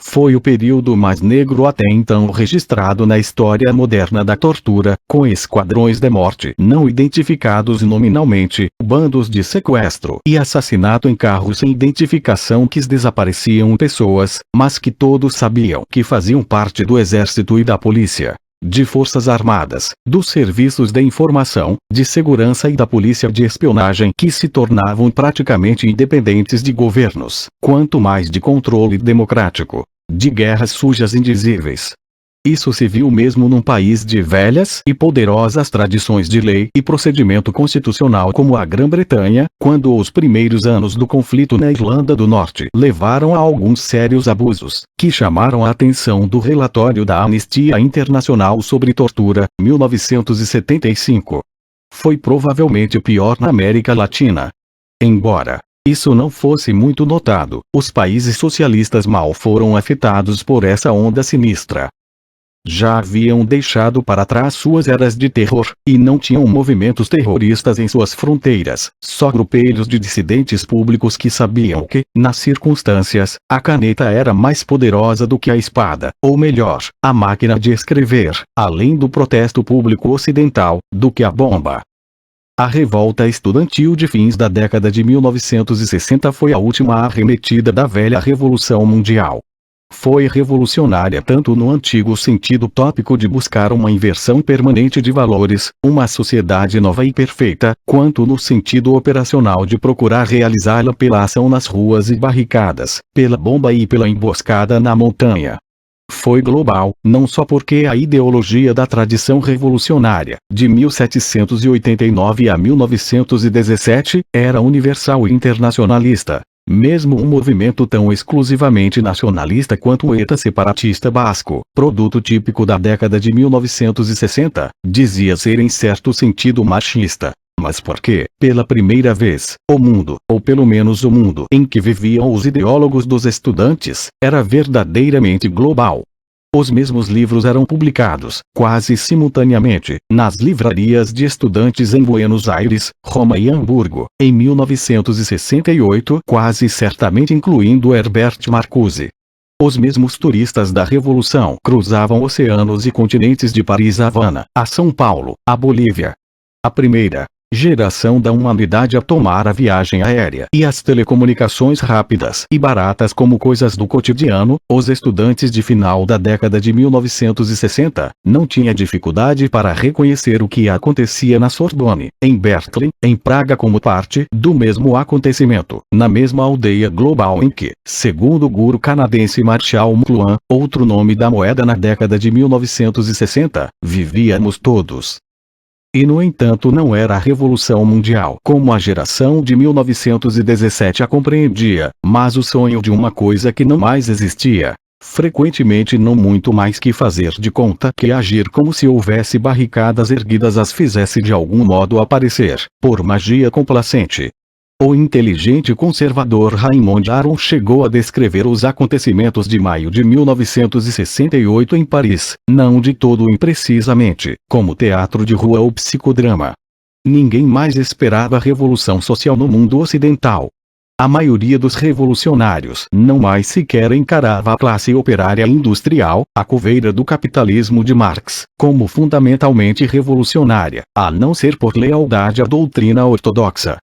Foi o período mais negro até então registrado na história moderna da tortura, com esquadrões de morte não identificados nominalmente, bandos de sequestro e assassinato em carros sem identificação que desapareciam pessoas, mas que todos sabiam que faziam parte do exército e da polícia, de forças armadas, dos serviços de informação, de segurança e da polícia de espionagem que se tornavam praticamente independentes de governos, quanto mais de controle democrático, de guerras sujas indizíveis. Isso se viu mesmo num país de velhas e poderosas tradições de lei e procedimento constitucional como a Grã-Bretanha, quando os primeiros anos do conflito na Irlanda do Norte levaram a alguns sérios abusos, que chamaram a atenção do relatório da Anistia Internacional sobre Tortura, 1975. Foi provavelmente o pior na América Latina. Embora isso não fosse muito notado, os países socialistas mal foram afetados por essa onda sinistra. Já haviam deixado para trás suas eras de terror, e não tinham movimentos terroristas em suas fronteiras, só grupelhos de dissidentes públicos que sabiam que, nas circunstâncias, a caneta era mais poderosa do que a espada, ou melhor, a máquina de escrever, além do protesto público ocidental, do que a bomba. A revolta estudantil de fins da década de 1960 foi a última arremetida da velha Revolução Mundial. Foi revolucionária tanto no antigo sentido tópico de buscar uma inversão permanente de valores, uma sociedade nova e perfeita, quanto no sentido operacional de procurar realizá-la pela ação nas ruas e barricadas, pela bomba e pela emboscada na montanha. Foi global, não só porque a ideologia da tradição revolucionária, de 1789 a 1917, era universal e internacionalista. Mesmo um movimento tão exclusivamente nacionalista quanto o ETA separatista basco, produto típico da década de 1960, dizia ser em certo sentido machista. Mas porque, pela primeira vez, o mundo, ou pelo menos o mundo em que viviam os ideólogos dos estudantes, era verdadeiramente global. Os mesmos livros eram publicados, quase simultaneamente, nas livrarias de estudantes em Buenos Aires, Roma e Hamburgo, em 1968, quase certamente incluindo Herbert Marcuse. Os mesmos turistas da Revolução cruzavam oceanos e continentes de Paris a Havana, a São Paulo, a Bolívia. A primeira geração da humanidade a tomar a viagem aérea e as telecomunicações rápidas e baratas como coisas do cotidiano, os estudantes de final da década de 1960, não tinha dificuldade para reconhecer o que acontecia na Sorbonne, em Berkeley, em Praga como parte do mesmo acontecimento, na mesma aldeia global em que, segundo o guru canadense Marshall McLuhan, outro nome da moeda na década de 1960, vivíamos todos. E no entanto não era a Revolução Mundial como a geração de 1917 a compreendia, mas o sonho de uma coisa que não mais existia. Frequentemente não muito mais que fazer de conta que agir como se houvesse barricadas erguidas as fizesse de algum modo aparecer, por magia complacente. O inteligente conservador Raymond Aron chegou a descrever os acontecimentos de maio de 1968 em Paris, não de todo imprecisamente, como teatro de rua ou psicodrama. Ninguém mais esperava a revolução social no mundo ocidental. A maioria dos revolucionários não mais sequer encarava a classe operária industrial, a coveira do capitalismo de Marx, como fundamentalmente revolucionária, a não ser por lealdade à doutrina ortodoxa.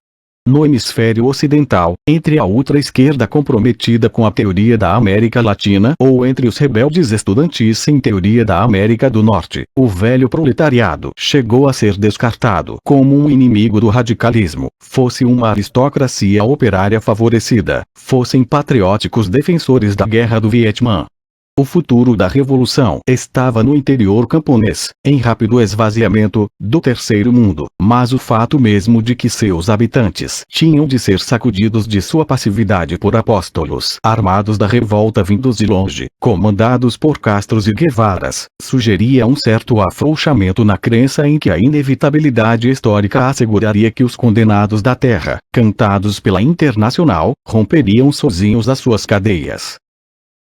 No hemisfério ocidental, entre a ultra-esquerda comprometida com a teoria da América Latina ou entre os rebeldes estudantis sem teoria da América do Norte, o velho proletariado chegou a ser descartado como um inimigo do radicalismo, fosse uma aristocracia operária favorecida, fossem patrióticos defensores da guerra do Vietnã. O futuro da revolução estava no interior camponês, em rápido esvaziamento, do terceiro mundo, mas o fato mesmo de que seus habitantes tinham de ser sacudidos de sua passividade por apóstolos armados da revolta vindos de longe, comandados por Castros e Guevaras, sugeria um certo afrouxamento na crença em que a inevitabilidade histórica asseguraria que os condenados da terra, cantados pela Internacional, romperiam sozinhos as suas cadeias.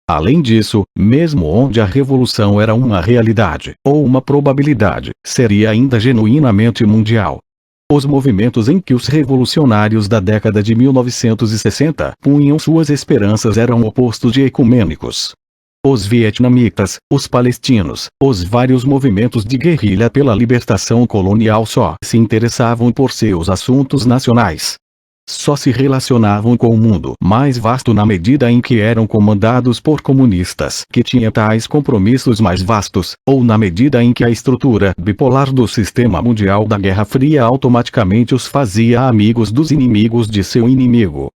Além disso, mesmo onde a revolução era uma realidade, ou uma probabilidade, seria ainda genuinamente mundial. Os movimentos em que os revolucionários da década de 1960 punham suas esperanças eram opostos de ecumênicos. Os vietnamitas, os palestinos, os vários movimentos de guerrilha pela libertação colonial só se interessavam por seus assuntos nacionais. Só se relacionavam com o mundo mais vasto na medida em que eram comandados por comunistas que tinham tais compromissos mais vastos, ou na medida em que a estrutura bipolar do sistema mundial da Guerra Fria automaticamente os fazia amigos dos inimigos de seu inimigo.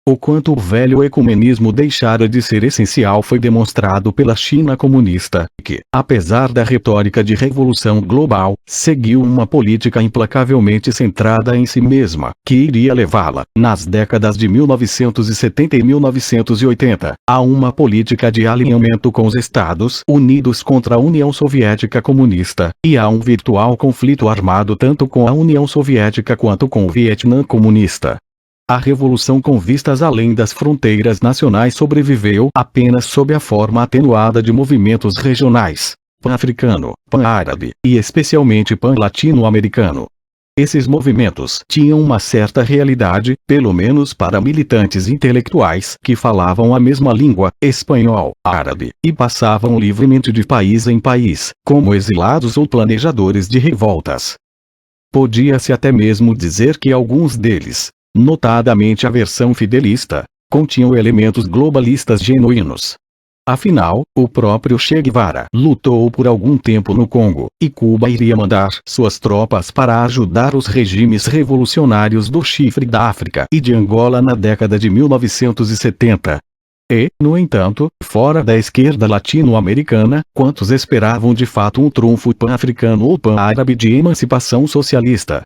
O quanto o velho ecumenismo deixara de ser essencial foi demonstrado pela China comunista, que, apesar da retórica de revolução global, seguiu uma política implacavelmente centrada em si mesma, que iria levá-la, nas décadas de 1970 e 1980, a uma política de alinhamento com os Estados Unidos contra a União Soviética comunista, e a um virtual conflito armado tanto com a União Soviética quanto com o Vietnã comunista. A revolução com vistas além das fronteiras nacionais sobreviveu apenas sob a forma atenuada de movimentos regionais, pan-africano, pan-árabe, e especialmente pan-latino-americano. Esses movimentos tinham uma certa realidade, pelo menos para militantes intelectuais que falavam a mesma língua, espanhol, árabe, e passavam livremente de país em país, como exilados ou planejadores de revoltas. Podia-se até mesmo dizer que alguns deles, notadamente a versão fidelista, continham elementos globalistas genuínos. Afinal, o próprio Che Guevara lutou por algum tempo no Congo, e Cuba iria mandar suas tropas para ajudar os regimes revolucionários do Chifre da África e de Angola na década de 1970. E, no entanto, fora da esquerda latino-americana, quantos esperavam de fato um trunfo pan-africano ou pan-árabe de emancipação socialista?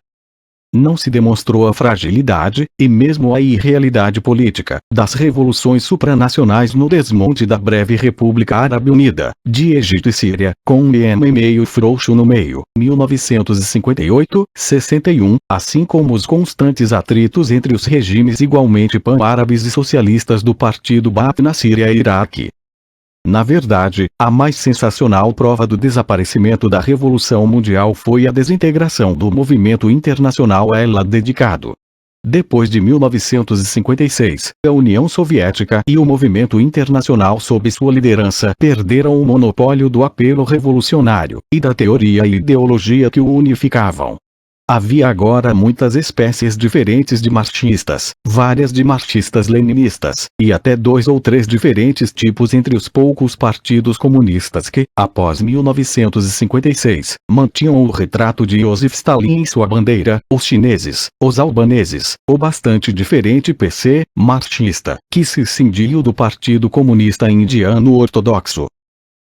Não se demonstrou a fragilidade, e mesmo a irrealidade política, das revoluções supranacionais no desmonte da breve República Árabe Unida, de Egito e Síria, com um Iêmen meio frouxo no meio, 1958-61, assim como os constantes atritos entre os regimes igualmente pan-árabes e socialistas do Partido Baath na Síria e Iraque. Na verdade, a mais sensacional prova do desaparecimento da Revolução Mundial foi a desintegração do movimento internacional a ela dedicado. Depois de 1956, a União Soviética e o movimento internacional sob sua liderança perderam o monopólio do apelo revolucionário, e da teoria e ideologia que o unificavam. Havia agora muitas espécies diferentes de marxistas, várias de marxistas-leninistas, e até 2 ou 3 diferentes tipos entre os poucos partidos comunistas que, após 1956, mantinham o retrato de Joseph Stalin em sua bandeira, os chineses, os albaneses, o bastante diferente PC, marxista, que se cindiu do Partido Comunista Indiano Ortodoxo.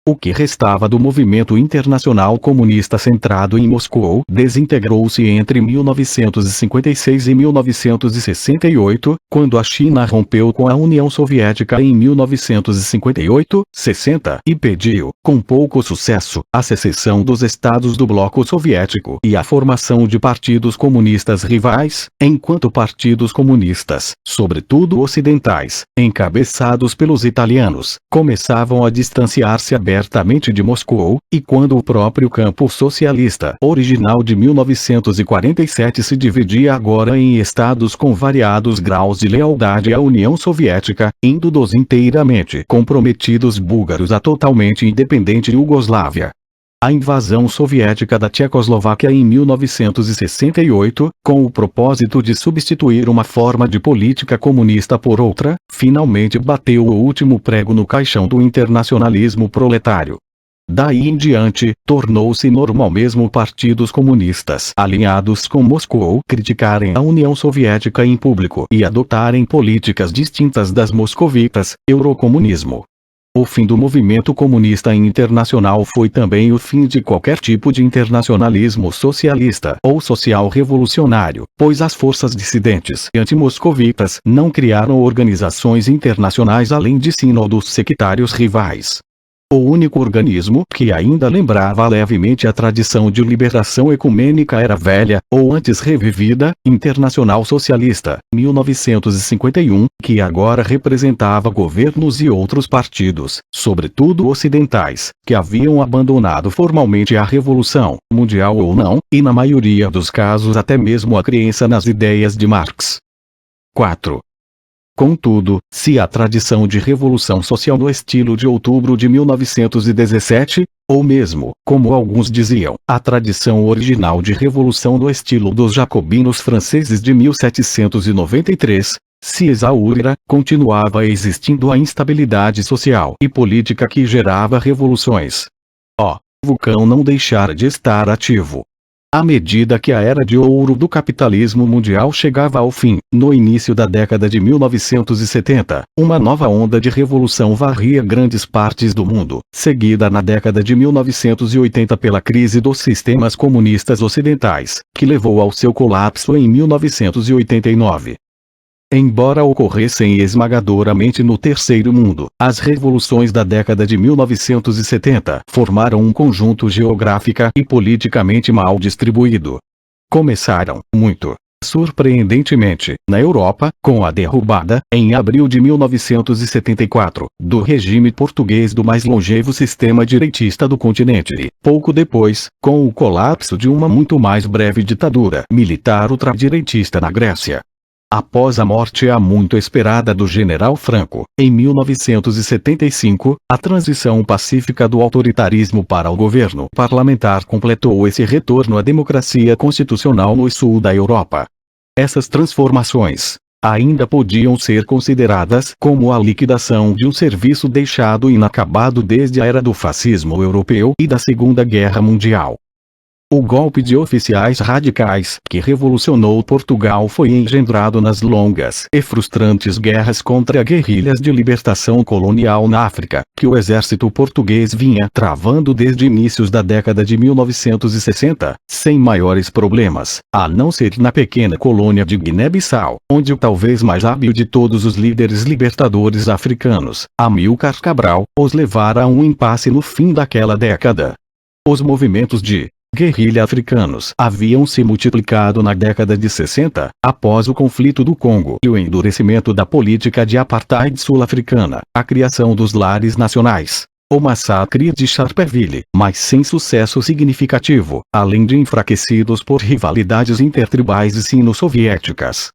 O que restava do movimento internacional comunista centrado em Moscou desintegrou-se entre 1956 e 1968, quando a China rompeu com a União Soviética em 1958-60 e pediu, com pouco sucesso, a secessão dos estados do bloco soviético e a formação de partidos comunistas rivais, enquanto partidos comunistas, sobretudo ocidentais, encabeçados pelos italianos, começavam a distanciar-se abertamente de Moscou, e quando o próprio campo socialista original de 1947 se dividia agora em estados com variados graus de lealdade à União Soviética, indo dos inteiramente comprometidos búlgaros a totalmente independente Iugoslávia. A invasão soviética da Tchecoslováquia em 1968, com o propósito de substituir uma forma de política comunista por outra, finalmente bateu o último prego no caixão do internacionalismo proletário. Daí em diante, tornou-se normal mesmo partidos comunistas alinhados com Moscou criticarem a União Soviética em público e adotarem políticas distintas das moscovitas, eurocomunismo. O fim do movimento comunista internacional foi também o fim de qualquer tipo de internacionalismo socialista ou social-revolucionário, pois as forças dissidentes e antimoscovitas não criaram organizações internacionais além de sínodos sectários rivais. O único organismo que ainda lembrava levemente a tradição de liberação ecumênica era a velha, ou antes revivida, Internacional Socialista, 1951, que agora representava governos e outros partidos, sobretudo ocidentais, que haviam abandonado formalmente a Revolução, mundial ou não, e na maioria dos casos até mesmo a crença nas ideias de Marx. 4. Contudo, se a tradição de revolução social no estilo de outubro de 1917, ou mesmo, como alguns diziam, a tradição original de revolução no estilo dos jacobinos franceses de 1793, se exaurira, continuava existindo a instabilidade social e política que gerava revoluções. O vulcão não deixara de estar ativo. À medida que a era de ouro do capitalismo mundial chegava ao fim, no início da década de 1970, uma nova onda de revolução varria grandes partes do mundo, seguida na década de 1980 pela crise dos sistemas comunistas ocidentais, que levou ao seu colapso em 1989. Embora ocorressem esmagadoramente no Terceiro Mundo, as revoluções da década de 1970 formaram um conjunto geográfica e politicamente mal distribuído. Começaram, muito surpreendentemente, na Europa, com a derrubada, em abril de 1974, do regime português do mais longevo sistema direitista do continente e, pouco depois, com o colapso de uma muito mais breve ditadura militar ultradireitista na Grécia. Após a morte há muito esperada do general Franco, em 1975, a transição pacífica do autoritarismo para o governo parlamentar completou esse retorno à democracia constitucional no sul da Europa. Essas transformações, ainda podiam ser consideradas como a liquidação de um serviço deixado inacabado desde a era do fascismo europeu e da Segunda Guerra Mundial. O golpe de oficiais radicais que revolucionou Portugal foi engendrado nas longas e frustrantes guerras contra guerrilhas de libertação colonial na África, que o exército português vinha travando desde inícios da década de 1960, sem maiores problemas, a não ser na pequena colônia de Guiné-Bissau, onde o talvez mais hábil de todos os líderes libertadores africanos, Amílcar Cabral, os levara a um impasse no fim daquela década. Os movimentos de guerrilha africanos haviam se multiplicado na década de 60, após o conflito do Congo e o endurecimento da política de apartheid sul-africana, a criação dos lares nacionais, o massacre de Sharpeville, mas sem sucesso significativo, além de enfraquecidos por rivalidades intertribais e sino-soviéticas.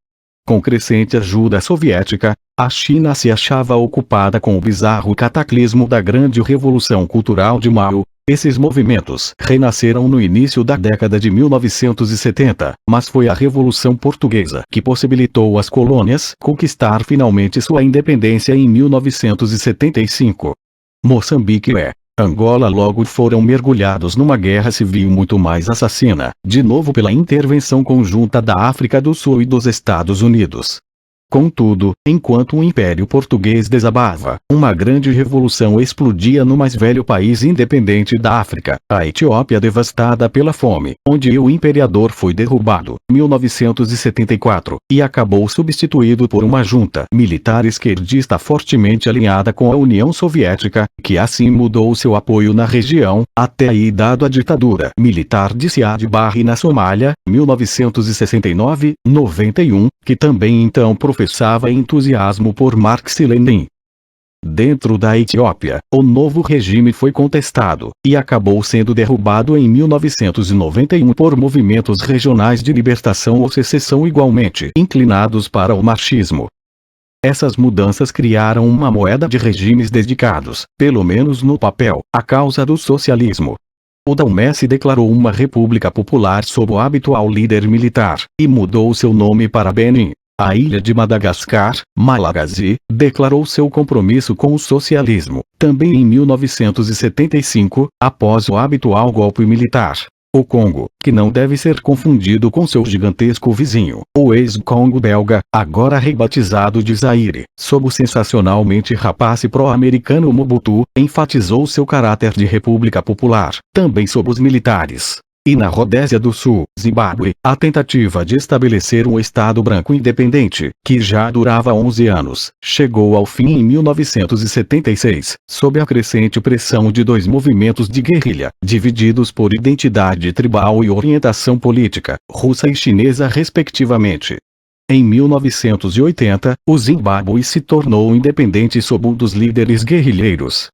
Com crescente ajuda soviética, a China se achava ocupada com o bizarro cataclismo da Grande Revolução Cultural de Mao. Esses movimentos renasceram no início da década de 1970, mas foi a Revolução Portuguesa que possibilitou às colônias conquistar finalmente sua independência em 1975. Moçambique e Angola logo foram mergulhados numa guerra civil muito mais assassina, de novo pela intervenção conjunta da África do Sul e dos Estados Unidos. Contudo, enquanto o Império Português desabava, uma grande revolução explodia no mais velho país independente da África, a Etiópia devastada pela fome, onde o imperador foi derrubado, 1974, e acabou substituído por uma junta militar esquerdista fortemente alinhada com a União Soviética, que assim mudou seu apoio na região, até aí dado a ditadura militar de Siad Barre na Somália, 1969-91, que também então professava entusiasmo por Marx e Lenin. Dentro da Etiópia, o novo regime foi contestado, e acabou sendo derrubado em 1991 por movimentos regionais de libertação ou secessão igualmente inclinados para o marxismo. Essas mudanças criaram uma moeda de regimes dedicados, pelo menos no papel, à causa do socialismo. O Dahomey se declarou uma república popular sob o habitual líder militar, e mudou seu nome para Benin. A ilha de Madagascar, Malagasy, declarou seu compromisso com o socialismo, também em 1975, após o habitual golpe militar. O Congo, que não deve ser confundido com seu gigantesco vizinho, o ex-Congo belga, agora rebatizado de Zaire, sob o sensacionalmente rapaz e pró-americano Mobutu, enfatizou seu caráter de república popular, também sob os militares. E na Rodésia do Sul, Zimbábue, a tentativa de estabelecer um Estado branco independente, que já durava 11 anos, chegou ao fim em 1976, sob a crescente pressão de dois movimentos de guerrilha, divididos por identidade tribal e orientação política, russa e chinesa respectivamente. Em 1980, o Zimbábue se tornou independente sob um dos líderes guerrilheiros.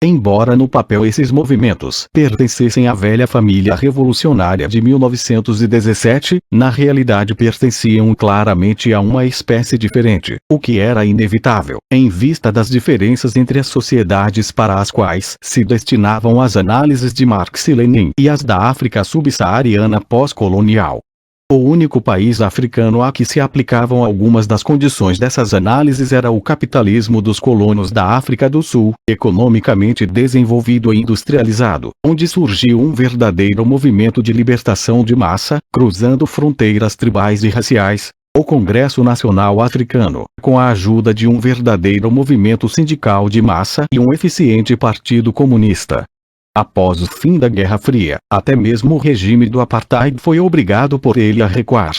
Embora no papel esses movimentos pertencessem à velha família revolucionária de 1917, na realidade pertenciam claramente a uma espécie diferente, o que era inevitável, em vista das diferenças entre as sociedades para as quais se destinavam as análises de Marx e Lenin e as da África subsaariana pós-colonial. O único país africano a que se aplicavam algumas das condições dessas análises era o capitalismo dos colonos da África do Sul, economicamente desenvolvido e industrializado, onde surgiu um verdadeiro movimento de libertação de massa, cruzando fronteiras tribais e raciais. O Congresso Nacional Africano, com a ajuda de um verdadeiro movimento sindical de massa e um eficiente partido comunista. Após o fim da Guerra Fria, até mesmo o regime do apartheid foi obrigado por ele a recuar.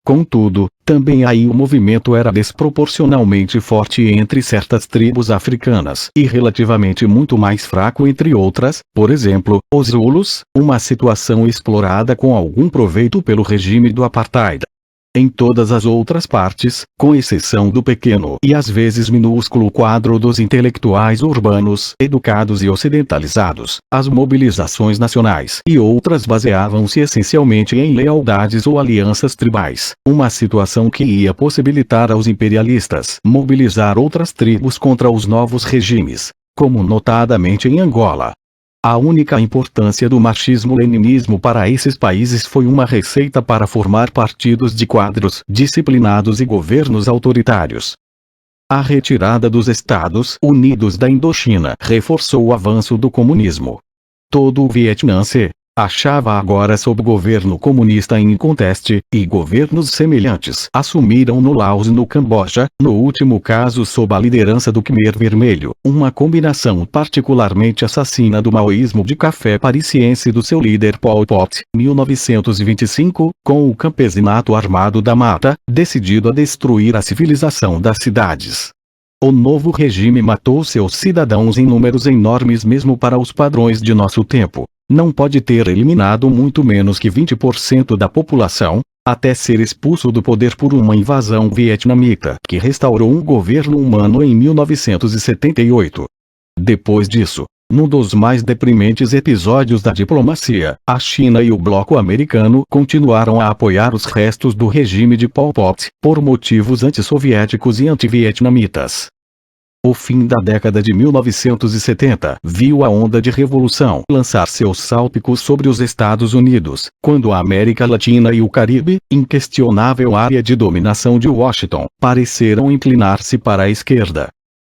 Contudo, também aí o movimento era desproporcionalmente forte entre certas tribos africanas e relativamente muito mais fraco entre outras, por exemplo, os Zulus, uma situação explorada com algum proveito pelo regime do apartheid. Em todas as outras partes, com exceção do pequeno e às vezes minúsculo quadro dos intelectuais urbanos, educados e ocidentalizados, as mobilizações nacionais e outras baseavam-se essencialmente em lealdades ou alianças tribais, uma situação que ia possibilitar aos imperialistas mobilizar outras tribos contra os novos regimes, como notadamente em Angola. A única importância do marxismo-leninismo para esses países foi uma receita para formar partidos de quadros disciplinados e governos autoritários. A retirada dos Estados Unidos da Indochina reforçou o avanço do comunismo. Todo o Vietnã se achava agora sob governo comunista inconteste, e governos semelhantes assumiram no Laos e no Camboja, no último caso sob a liderança do Khmer Vermelho, uma combinação particularmente assassina do maoísmo de café parisiense do seu líder Pol Pot, 1925, com o campesinato armado da mata, decidido a destruir a civilização das cidades. O novo regime matou seus cidadãos em números enormes mesmo para os padrões de nosso tempo. Não pode ter eliminado muito menos que 20% da população, até ser expulso do poder por uma invasão vietnamita que restaurou um governo humano em 1978. Depois disso, num dos mais deprimentes episódios da diplomacia, a China e o bloco americano continuaram a apoiar os restos do regime de Pol Pot, por motivos antissoviéticos e antivietnamitas. O fim da década de 1970 viu a onda de revolução lançar seus salpicos sobre os Estados Unidos, quando a América Latina e o Caribe, inquestionável área de dominação de Washington, pareceram inclinar-se para a esquerda.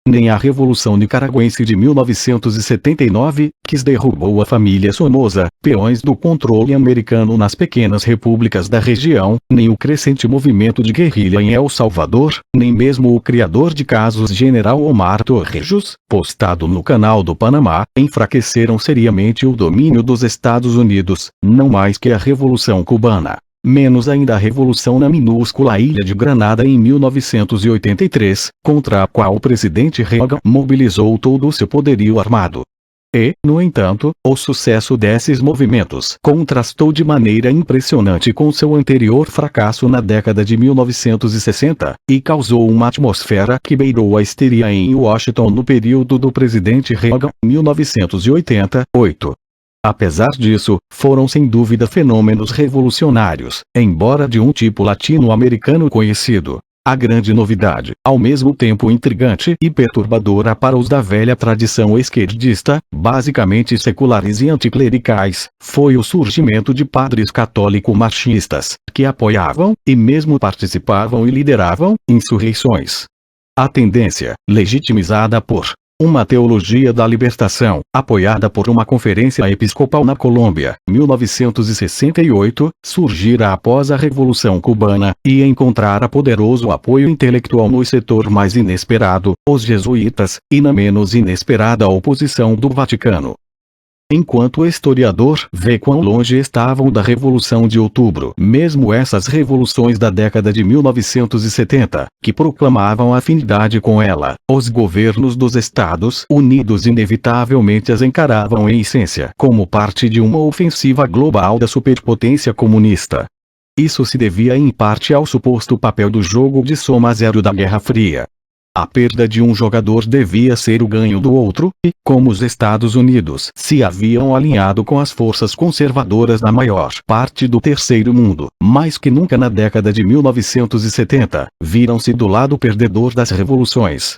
Nem a Revolução Nicaragüense de 1979, que derrubou a família Somoza, peões do controle americano nas pequenas repúblicas da região, nem o crescente movimento de guerrilha em El Salvador, nem mesmo o criador de casos General Omar Torrijos, postado no Canal do Panamá, enfraqueceram seriamente o domínio dos Estados Unidos, não mais que a Revolução Cubana. Menos ainda a revolução na minúscula ilha de Granada em 1983, contra a qual o presidente Reagan mobilizou todo o seu poderio armado. E, no entanto, o sucesso desses movimentos contrastou de maneira impressionante com seu anterior fracasso na década de 1960, e causou uma atmosfera que beirou a histeria em Washington no período do presidente Reagan, 1988. Apesar disso, foram sem dúvida fenômenos revolucionários, embora de um tipo latino-americano conhecido. A grande novidade, ao mesmo tempo intrigante e perturbadora para os da velha tradição esquerdista, basicamente seculares e anticlericais, foi o surgimento de padres católico-marxistas, que apoiavam, e mesmo participavam e lideravam, insurreições. A tendência, legitimizada por uma teologia da libertação, apoiada por uma conferência episcopal na Colômbia, 1968, surgira após a Revolução Cubana, e encontrara poderoso apoio intelectual no setor mais inesperado, os jesuítas, e na menos inesperada oposição do Vaticano. Enquanto o historiador vê quão longe estavam da Revolução de Outubro, mesmo essas revoluções da década de 1970, que proclamavam afinidade com ela, os governos dos Estados Unidos inevitavelmente as encaravam em essência como parte de uma ofensiva global da superpotência comunista. Isso se devia em parte ao suposto papel do jogo de soma zero da Guerra Fria. A perda de um jogador devia ser o ganho do outro, e, como os Estados Unidos se haviam alinhado com as forças conservadoras da maior parte do terceiro mundo, mais que nunca na década de 1970, viram-se do lado perdedor das revoluções.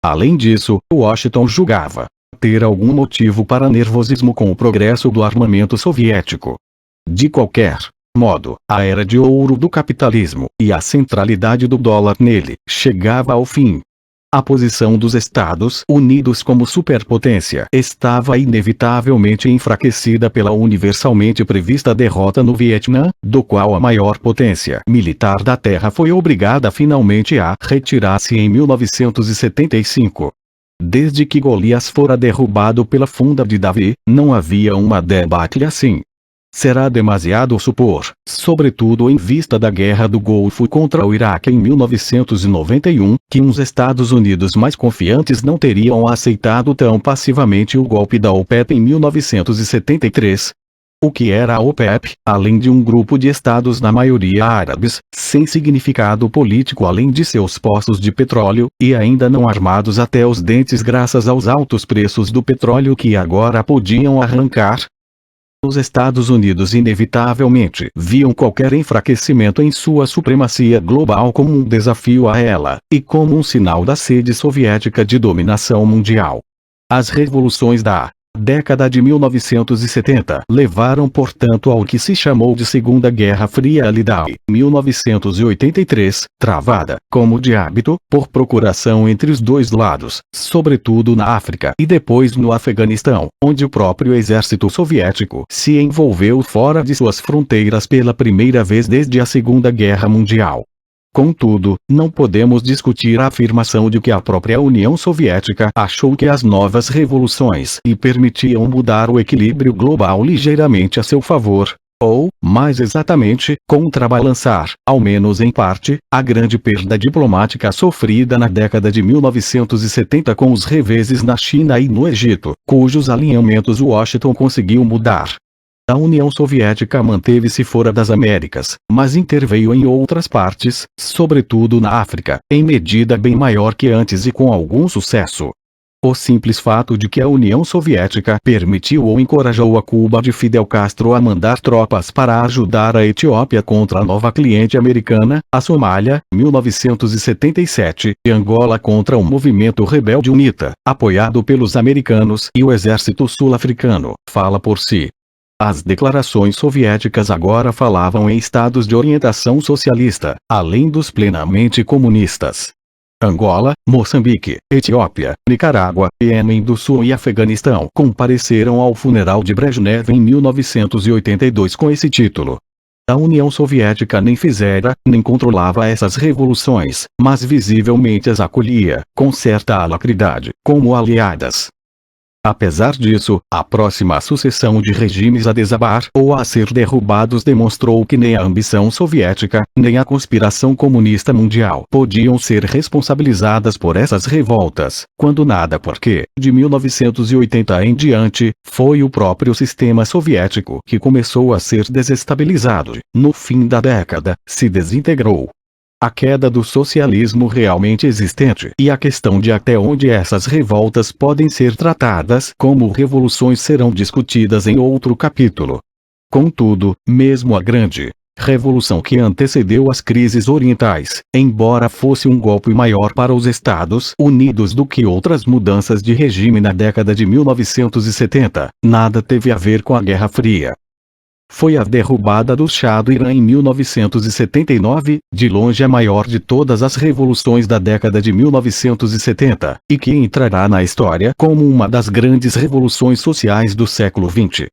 Além disso, Washington julgava ter algum motivo para nervosismo com o progresso do armamento soviético. De qualquer modo, a era de ouro do capitalismo, e a centralidade do dólar nele, chegava ao fim. A posição dos Estados Unidos como superpotência estava inevitavelmente enfraquecida pela universalmente prevista derrota no Vietnã, do qual a maior potência militar da Terra foi obrigada finalmente a retirar-se em 1975. Desde que Golias fora derrubado pela funda de Davi, não havia uma debacle assim. Será demasiado supor, sobretudo em vista da Guerra do Golfo contra o Iraque em 1991, que uns Estados Unidos mais confiantes não teriam aceitado tão passivamente o golpe da OPEP em 1973. O que era a OPEP, além de um grupo de estados na maioria árabes, sem significado político além de seus poços de petróleo, e ainda não armados até os dentes graças aos altos preços do petróleo que agora podiam arrancar? Os Estados Unidos inevitavelmente viam qualquer enfraquecimento em sua supremacia global como um desafio a ela, e como um sinal da sede soviética de dominação mundial. As revoluções da Década de 1970 levaram portanto ao que se chamou de Segunda Guerra Fria e 1983, travada, como de hábito, por procuração entre os dois lados, sobretudo na África e depois no Afeganistão, onde o próprio exército soviético se envolveu fora de suas fronteiras pela primeira vez desde a Segunda Guerra Mundial. Contudo, não podemos discutir a afirmação de que a própria União Soviética achou que as novas revoluções lhe permitiam mudar o equilíbrio global ligeiramente a seu favor, ou, mais exatamente, contrabalançar, ao menos em parte, a grande perda diplomática sofrida na década de 1970 com os reveses na China e no Egito, cujos alinhamentos Washington conseguiu mudar. A União Soviética manteve-se fora das Américas, mas interveio em outras partes, sobretudo na África, em medida bem maior que antes e com algum sucesso. O simples fato de que a União Soviética permitiu ou encorajou a Cuba de Fidel Castro a mandar tropas para ajudar a Etiópia contra a nova cliente americana, a Somália, 1977, e Angola contra o movimento rebelde UNITA, apoiado pelos americanos e o exército sul-africano, fala por si. As declarações soviéticas agora falavam em estados de orientação socialista, além dos plenamente comunistas. Angola, Moçambique, Etiópia, Nicarágua, Iêmen do Sul e Afeganistão compareceram ao funeral de Brezhnev em 1982 com esse título. A União Soviética nem fizera, nem controlava essas revoluções, mas visivelmente as acolhia, com certa alacridade, como aliadas. Apesar disso, a próxima sucessão de regimes a desabar ou a ser derrubados demonstrou que nem a ambição soviética, nem a conspiração comunista mundial podiam ser responsabilizadas por essas revoltas, quando nada porque, de 1980 em diante, foi o próprio sistema soviético que começou a ser desestabilizado, no fim da década, se desintegrou. A queda do socialismo realmente existente e a questão de até onde essas revoltas podem ser tratadas como revoluções serão discutidas em outro capítulo. Contudo, mesmo a grande revolução que antecedeu as crises orientais, embora fosse um golpe maior para os Estados Unidos do que outras mudanças de regime na década de 1970, nada teve a ver com a Guerra Fria. Foi a derrubada do Shah do Irã em 1979, de longe a maior de todas as revoluções da década de 1970, e que entrará na história como uma das grandes revoluções sociais do século XX.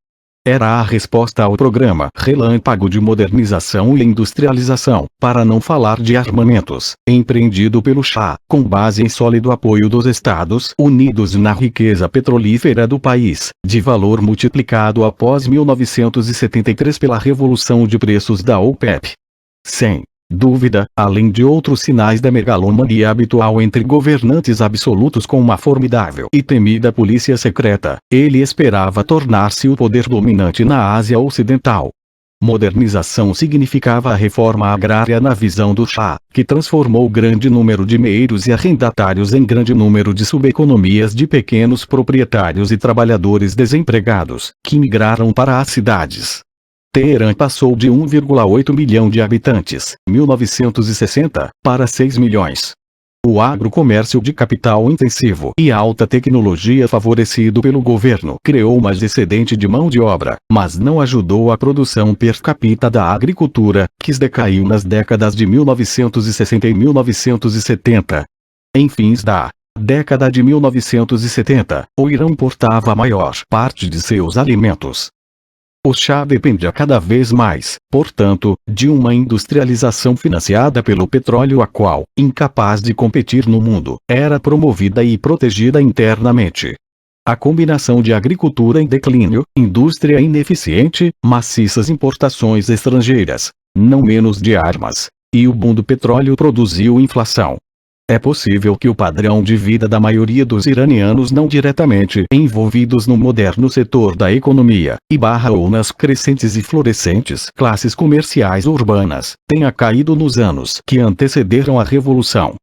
Era a resposta ao programa relâmpago de modernização e industrialização, para não falar de armamentos, empreendido pelo Shah, com base em sólido apoio dos Estados Unidos na riqueza petrolífera do país, de valor multiplicado após 1973 pela revolução de preços da OPEP. Sem dúvida, além de outros sinais da megalomania habitual entre governantes absolutos com uma formidável e temida polícia secreta, ele esperava tornar-se o poder dominante na Ásia Ocidental. Modernização significava a reforma agrária na visão do Shah, que transformou grande número de meeiros e arrendatários em grande número de subeconomias de pequenos proprietários e trabalhadores desempregados, que migraram para as cidades. Teherã passou de 1,8 milhão de habitantes, 1960, para 6 milhões. O agrocomércio de capital intensivo e alta tecnologia favorecido pelo governo criou mais excedente de mão de obra, mas não ajudou a produção per capita da agricultura, que decaiu nas décadas de 1960 e 1970. Em fins da década de 1970, o Irã importava a maior parte de seus alimentos. O Shah dependia cada vez mais, portanto, de uma industrialização financiada pelo petróleo a qual, incapaz de competir no mundo, era promovida e protegida internamente. A combinação de agricultura em declínio, indústria ineficiente, maciças importações estrangeiras, não menos de armas, e o boom do petróleo produziu inflação. É possível que o padrão de vida da maioria dos iranianos não diretamente envolvidos no moderno setor da economia, ou nas crescentes e florescentes classes comerciais urbanas, tenha caído nos anos que antecederam a Revolução.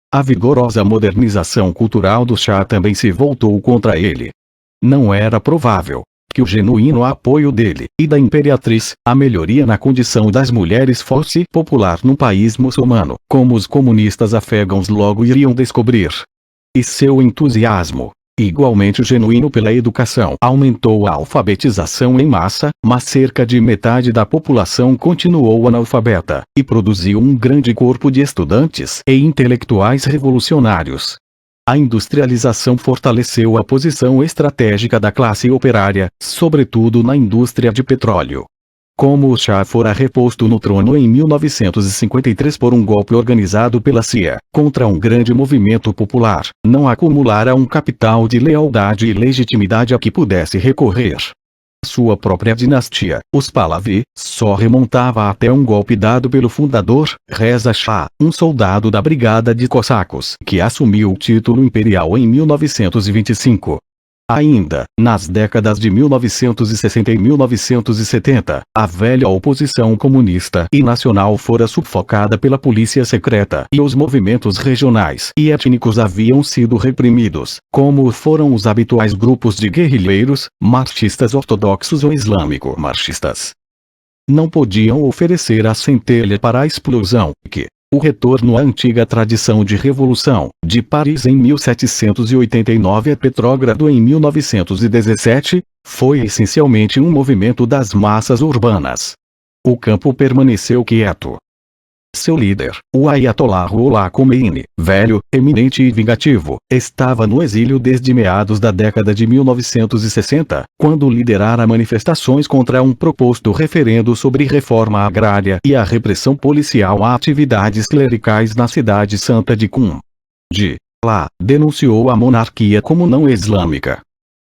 A vigorosa modernização cultural do Shah também se voltou contra ele. Não era provável que o genuíno apoio dele e da imperatriz, a melhoria na condição das mulheres fosse popular num país muçulmano, como os comunistas afegãos logo iriam descobrir. E seu entusiasmo igualmente genuíno pela educação, aumentou a alfabetização em massa, mas cerca de metade da população continuou analfabeta, e produziu um grande corpo de estudantes e intelectuais revolucionários. A industrialização fortaleceu a posição estratégica da classe operária, sobretudo na indústria de petróleo. Como o Shah fora reposto no trono em 1953 por um golpe organizado pela CIA, contra um grande movimento popular, não acumulara um capital de lealdade e legitimidade a que pudesse recorrer. Sua própria dinastia, os Pahlavi, só remontava até um golpe dado pelo fundador, Reza Shah, um soldado da Brigada de Cossacos, que assumiu o título imperial em 1925. Ainda, nas décadas de 1960 e 1970, a velha oposição comunista e nacional fora sufocada pela polícia secreta e os movimentos regionais e étnicos haviam sido reprimidos, como foram os habituais grupos de guerrilheiros, marxistas ortodoxos ou islâmico-marxistas. Não podiam oferecer a centelha para a explosão, que, o retorno à antiga tradição de revolução, de Paris em 1789 a Petrógrado em 1917, foi essencialmente um movimento das massas urbanas. O campo permaneceu quieto. Seu líder, o Ayatollah Ruhollah Khomeini, velho, eminente e vingativo, estava no exílio desde meados da década de 1960, quando liderara manifestações contra um proposto referendo sobre reforma agrária e a repressão policial a atividades clericais na cidade santa de Qum. De lá, denunciou a monarquia como não islâmica.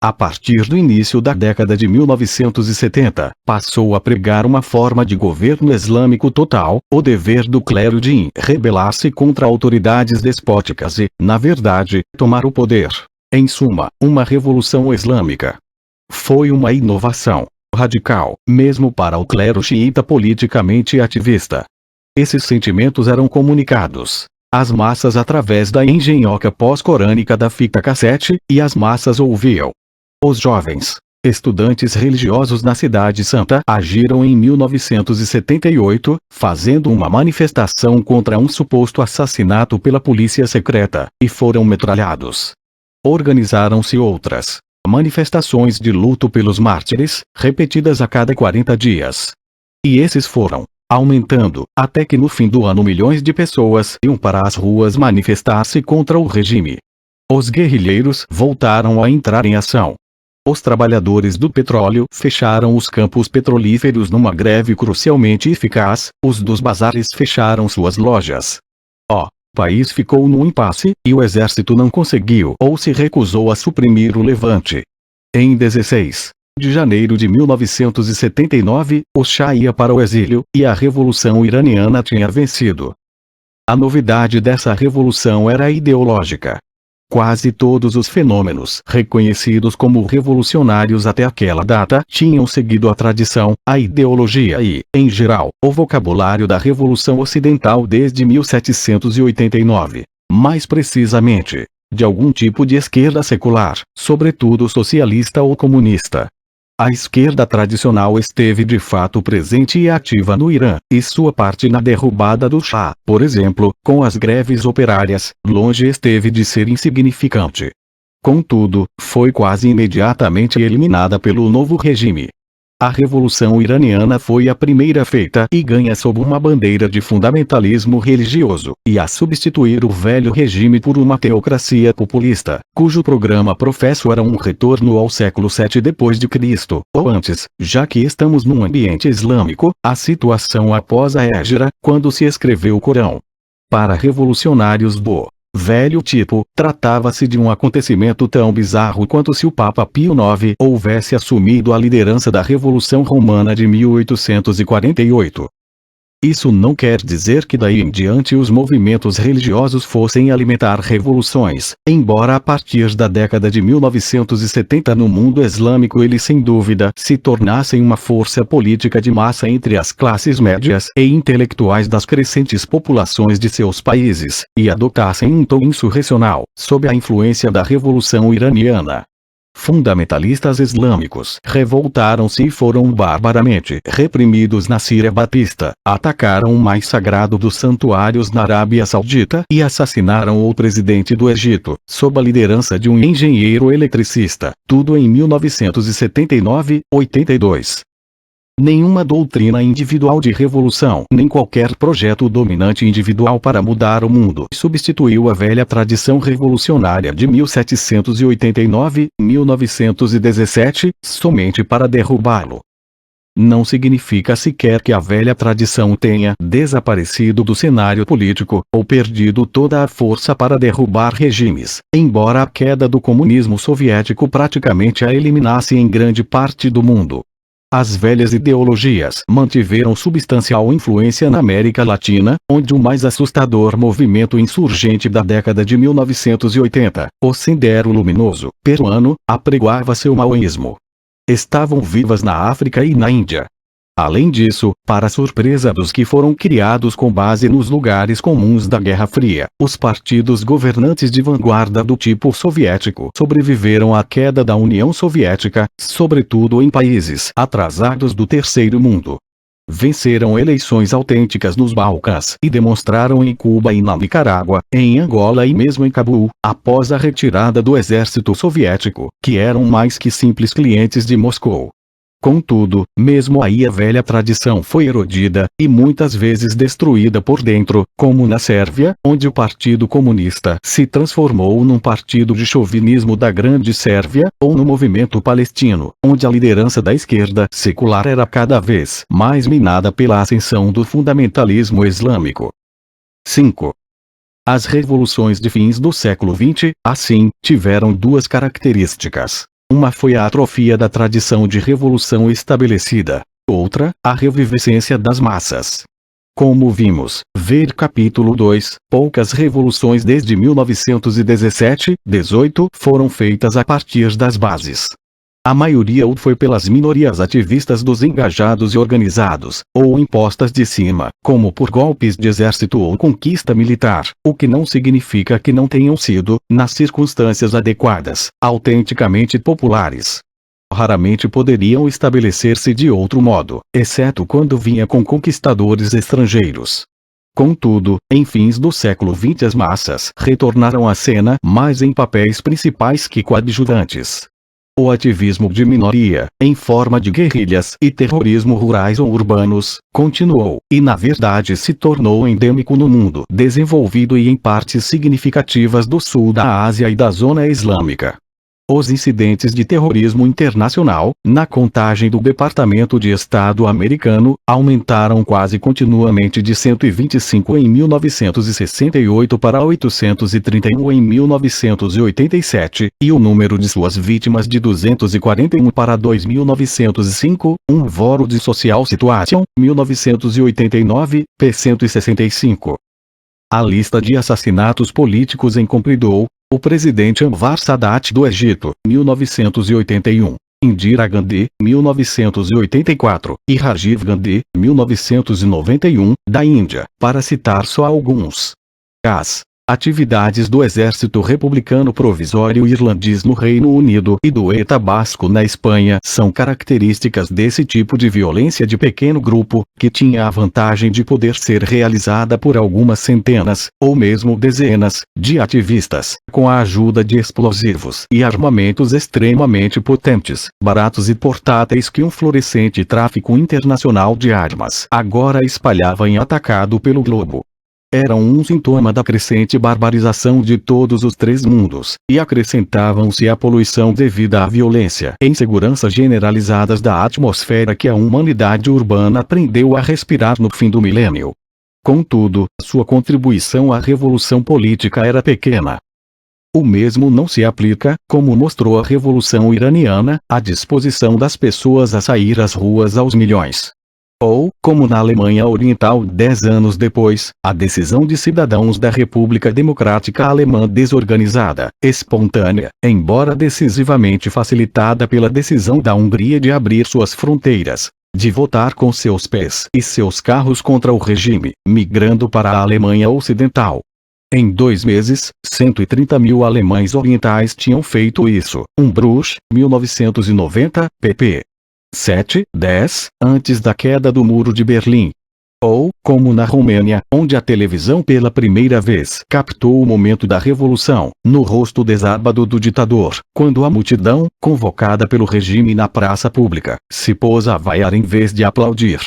A partir do início da década de 1970, passou a pregar uma forma de governo islâmico total, o dever do clero de rebelar-se contra autoridades despóticas e, na verdade, tomar o poder. Em suma, uma revolução islâmica. Foi uma inovação radical, mesmo para o clero xiita politicamente ativista. Esses sentimentos eram comunicados às massas através da engenhoca pós-corânica da fita cassete, e as massas ouviam. Os jovens estudantes religiosos na Cidade Santa agiram em 1978, fazendo uma manifestação contra um suposto assassinato pela polícia secreta, e foram metralhados. Organizaram-se outras manifestações de luto pelos mártires, repetidas a cada 40 dias. E esses foram aumentando, até que no fim do ano milhões de pessoas iam para as ruas manifestar-se contra o regime. Os guerrilheiros voltaram a entrar em ação. Os trabalhadores do petróleo fecharam os campos petrolíferos numa greve crucialmente eficaz, os dos bazares fecharam suas lojas. O país ficou num impasse, e o exército não conseguiu ou se recusou a suprimir o levante. Em 16 de janeiro de 1979, o Shah ia para o exílio, e a revolução iraniana tinha vencido. A novidade dessa revolução era ideológica. Quase todos os fenômenos reconhecidos como revolucionários até aquela data tinham seguido a tradição, a ideologia e, em geral, o vocabulário da Revolução Ocidental desde 1789. Mais precisamente, de algum tipo de esquerda secular, sobretudo socialista ou comunista. A esquerda tradicional esteve de fato presente e ativa no Irã, e sua parte na derrubada do Shah, por exemplo, com as greves operárias, longe esteve de ser insignificante. Contudo, foi quase imediatamente eliminada pelo novo regime. A Revolução Iraniana foi a primeira feita e ganha sob uma bandeira de fundamentalismo religioso, e a substituir o velho regime por uma teocracia populista, cujo programa professo era um retorno ao século VII d.C., ou antes, já que estamos num ambiente islâmico, a situação após a Hégira, quando se escreveu o Corão. Para revolucionários do velho tipo, tratava-se de um acontecimento tão bizarro quanto se o Papa Pio IX houvesse assumido a liderança da Revolução Romana de 1848. Isso não quer dizer que daí em diante os movimentos religiosos fossem alimentar revoluções, embora a partir da década de 1970 no mundo islâmico eles sem dúvida se tornassem uma força política de massa entre as classes médias e intelectuais das crescentes populações de seus países, e adotassem um tom insurrecional, sob a influência da Revolução Iraniana. Fundamentalistas islâmicos revoltaram-se e foram barbaramente reprimidos na Síria Batista, atacaram o mais sagrado dos santuários na Arábia Saudita e assassinaram o presidente do Egito, sob a liderança de um engenheiro eletricista, tudo em 1979-82. Nenhuma doutrina individual de revolução, nem qualquer projeto dominante individual para mudar o mundo substituiu a velha tradição revolucionária de 1789-1917, somente para derrubá-lo. Não significa sequer que a velha tradição tenha desaparecido do cenário político, ou perdido toda a força para derrubar regimes, embora a queda do comunismo soviético praticamente a eliminasse em grande parte do mundo. As velhas ideologias mantiveram substancial influência na América Latina, onde o mais assustador movimento insurgente da década de 1980, o Sendero Luminoso, peruano, apregoava seu maoísmo. Estavam vivas na África e na Índia. Além disso, para surpresa dos que foram criados com base nos lugares comuns da Guerra Fria, os partidos governantes de vanguarda do tipo soviético sobreviveram à queda da União Soviética, sobretudo em países atrasados do Terceiro Mundo. Venceram eleições autênticas nos Balcãs e demonstraram em Cuba e na Nicarágua, em Angola e mesmo em Cabul, após a retirada do exército soviético, que eram mais que simples clientes de Moscou. Contudo, mesmo aí a velha tradição foi erodida, e muitas vezes destruída por dentro, como na Sérvia, onde o Partido Comunista se transformou num partido de chauvinismo da Grande Sérvia, ou no movimento palestino, onde a liderança da esquerda secular era cada vez mais minada pela ascensão do fundamentalismo islâmico. 5. As revoluções de fins do século XX, assim, tiveram duas características. Uma foi a atrofia da tradição de revolução estabelecida, outra, a revivescência das massas. Como vimos, ver capítulo 2, poucas revoluções desde 1917-18 foram feitas a partir das bases. A maioria ou foi pelas minorias ativistas dos engajados e organizados, ou impostas de cima, como por golpes de exército ou conquista militar, o que não significa que não tenham sido, nas circunstâncias adequadas, autenticamente populares. Raramente poderiam estabelecer-se de outro modo, exceto quando vinha com conquistadores estrangeiros. Contudo, em fins do século XX as massas retornaram à cena mais em papéis principais que coadjuvantes. O ativismo de minoria, em forma de guerrilhas e terrorismo rurais ou urbanos, continuou, e na verdade se tornou endêmico no mundo desenvolvido e em partes significativas do sul da Ásia e da zona islâmica. Os incidentes de terrorismo internacional, na contagem do Departamento de Estado americano, aumentaram quase continuamente de 125 em 1968 para 831 em 1987, e o número de suas vítimas de 241 para 2905, um World Social Situation, 1989, p. 165. A lista de assassinatos políticos encompridou: o presidente Anwar Sadat do Egito, 1981, Indira Gandhi, 1984, e Rajiv Gandhi, 1991, da Índia, para citar só alguns. As atividades do Exército Republicano Provisório Irlandês no Reino Unido e do ETA Basco na Espanha são características desse tipo de violência de pequeno grupo, que tinha a vantagem de poder ser realizada por algumas centenas, ou mesmo dezenas, de ativistas, com a ajuda de explosivos e armamentos extremamente potentes, baratos e portáteis que um florescente tráfico internacional de armas agora espalhava em atacado pelo globo. Eram um sintoma da crescente barbarização de todos os três mundos, e acrescentavam-se à poluição devida à violência e insegurança generalizadas da atmosfera que a humanidade urbana aprendeu a respirar no fim do milênio. Contudo, sua contribuição à revolução política era pequena. O mesmo não se aplica, como mostrou a Revolução Iraniana, à disposição das pessoas a sair às ruas aos milhões. Ou, como na Alemanha Oriental 10 anos depois, a decisão de cidadãos da República Democrática Alemã desorganizada, espontânea, embora decisivamente facilitada pela decisão da Hungria de abrir suas fronteiras, de votar com seus pés e seus carros contra o regime, migrando para a Alemanha Ocidental. Em 2 meses, 130 mil alemães orientais tinham feito isso. Bruges, 1990, pp. 7-10, antes da queda do Muro de Berlim. Ou, como na Romênia, onde a televisão pela primeira vez captou o momento da revolução, no rosto desabado do ditador, quando a multidão, convocada pelo regime na praça pública, se pôs a vaiar em vez de aplaudir.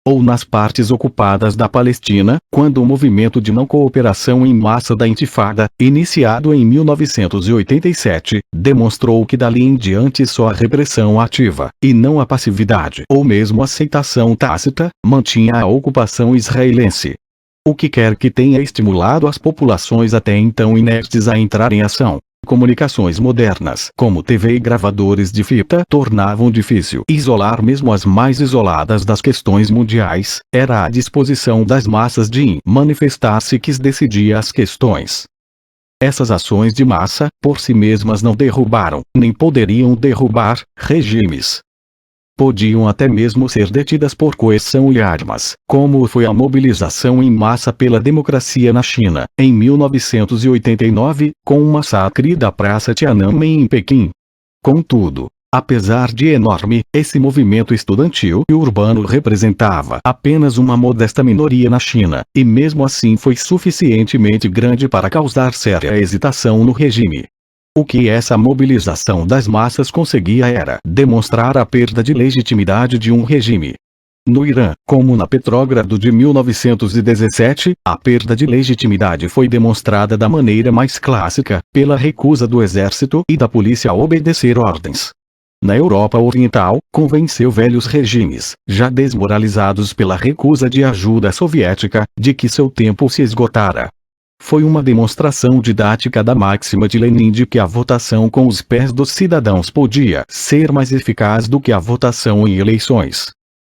Ou nas partes ocupadas da Palestina, quando o movimento de não cooperação em massa da Intifada, iniciado em 1987, demonstrou que dali em diante só a repressão ativa, e não a passividade ou mesmo aceitação tácita, mantinha a ocupação israelense. O que quer que tenha estimulado as populações até então inertes a entrar em ação. Comunicações modernas, como TV e gravadores de fita, tornavam difícil isolar mesmo as mais isoladas das questões mundiais. Era a disposição das massas de manifestar-se que decidia as questões. Essas ações de massa, por si mesmas não derrubaram, nem poderiam derrubar, regimes. Podiam até mesmo ser detidas por coerção e armas, como foi a mobilização em massa pela democracia na China, em 1989, com o massacre da Praça Tiananmen em Pequim. Contudo, apesar de enorme, esse movimento estudantil e urbano representava apenas uma modesta minoria na China, e mesmo assim foi suficientemente grande para causar séria hesitação no regime. O que essa mobilização das massas conseguia era demonstrar a perda de legitimidade de um regime. No Irã, como na Petrógrado de 1917, a perda de legitimidade foi demonstrada da maneira mais clássica, pela recusa do exército e da polícia a obedecer ordens. Na Europa Oriental, convenceu velhos regimes, já desmoralizados pela recusa de ajuda soviética, de que seu tempo se esgotara. Foi uma demonstração didática da máxima de Lenin de que a votação com os pés dos cidadãos podia ser mais eficaz do que a votação em eleições.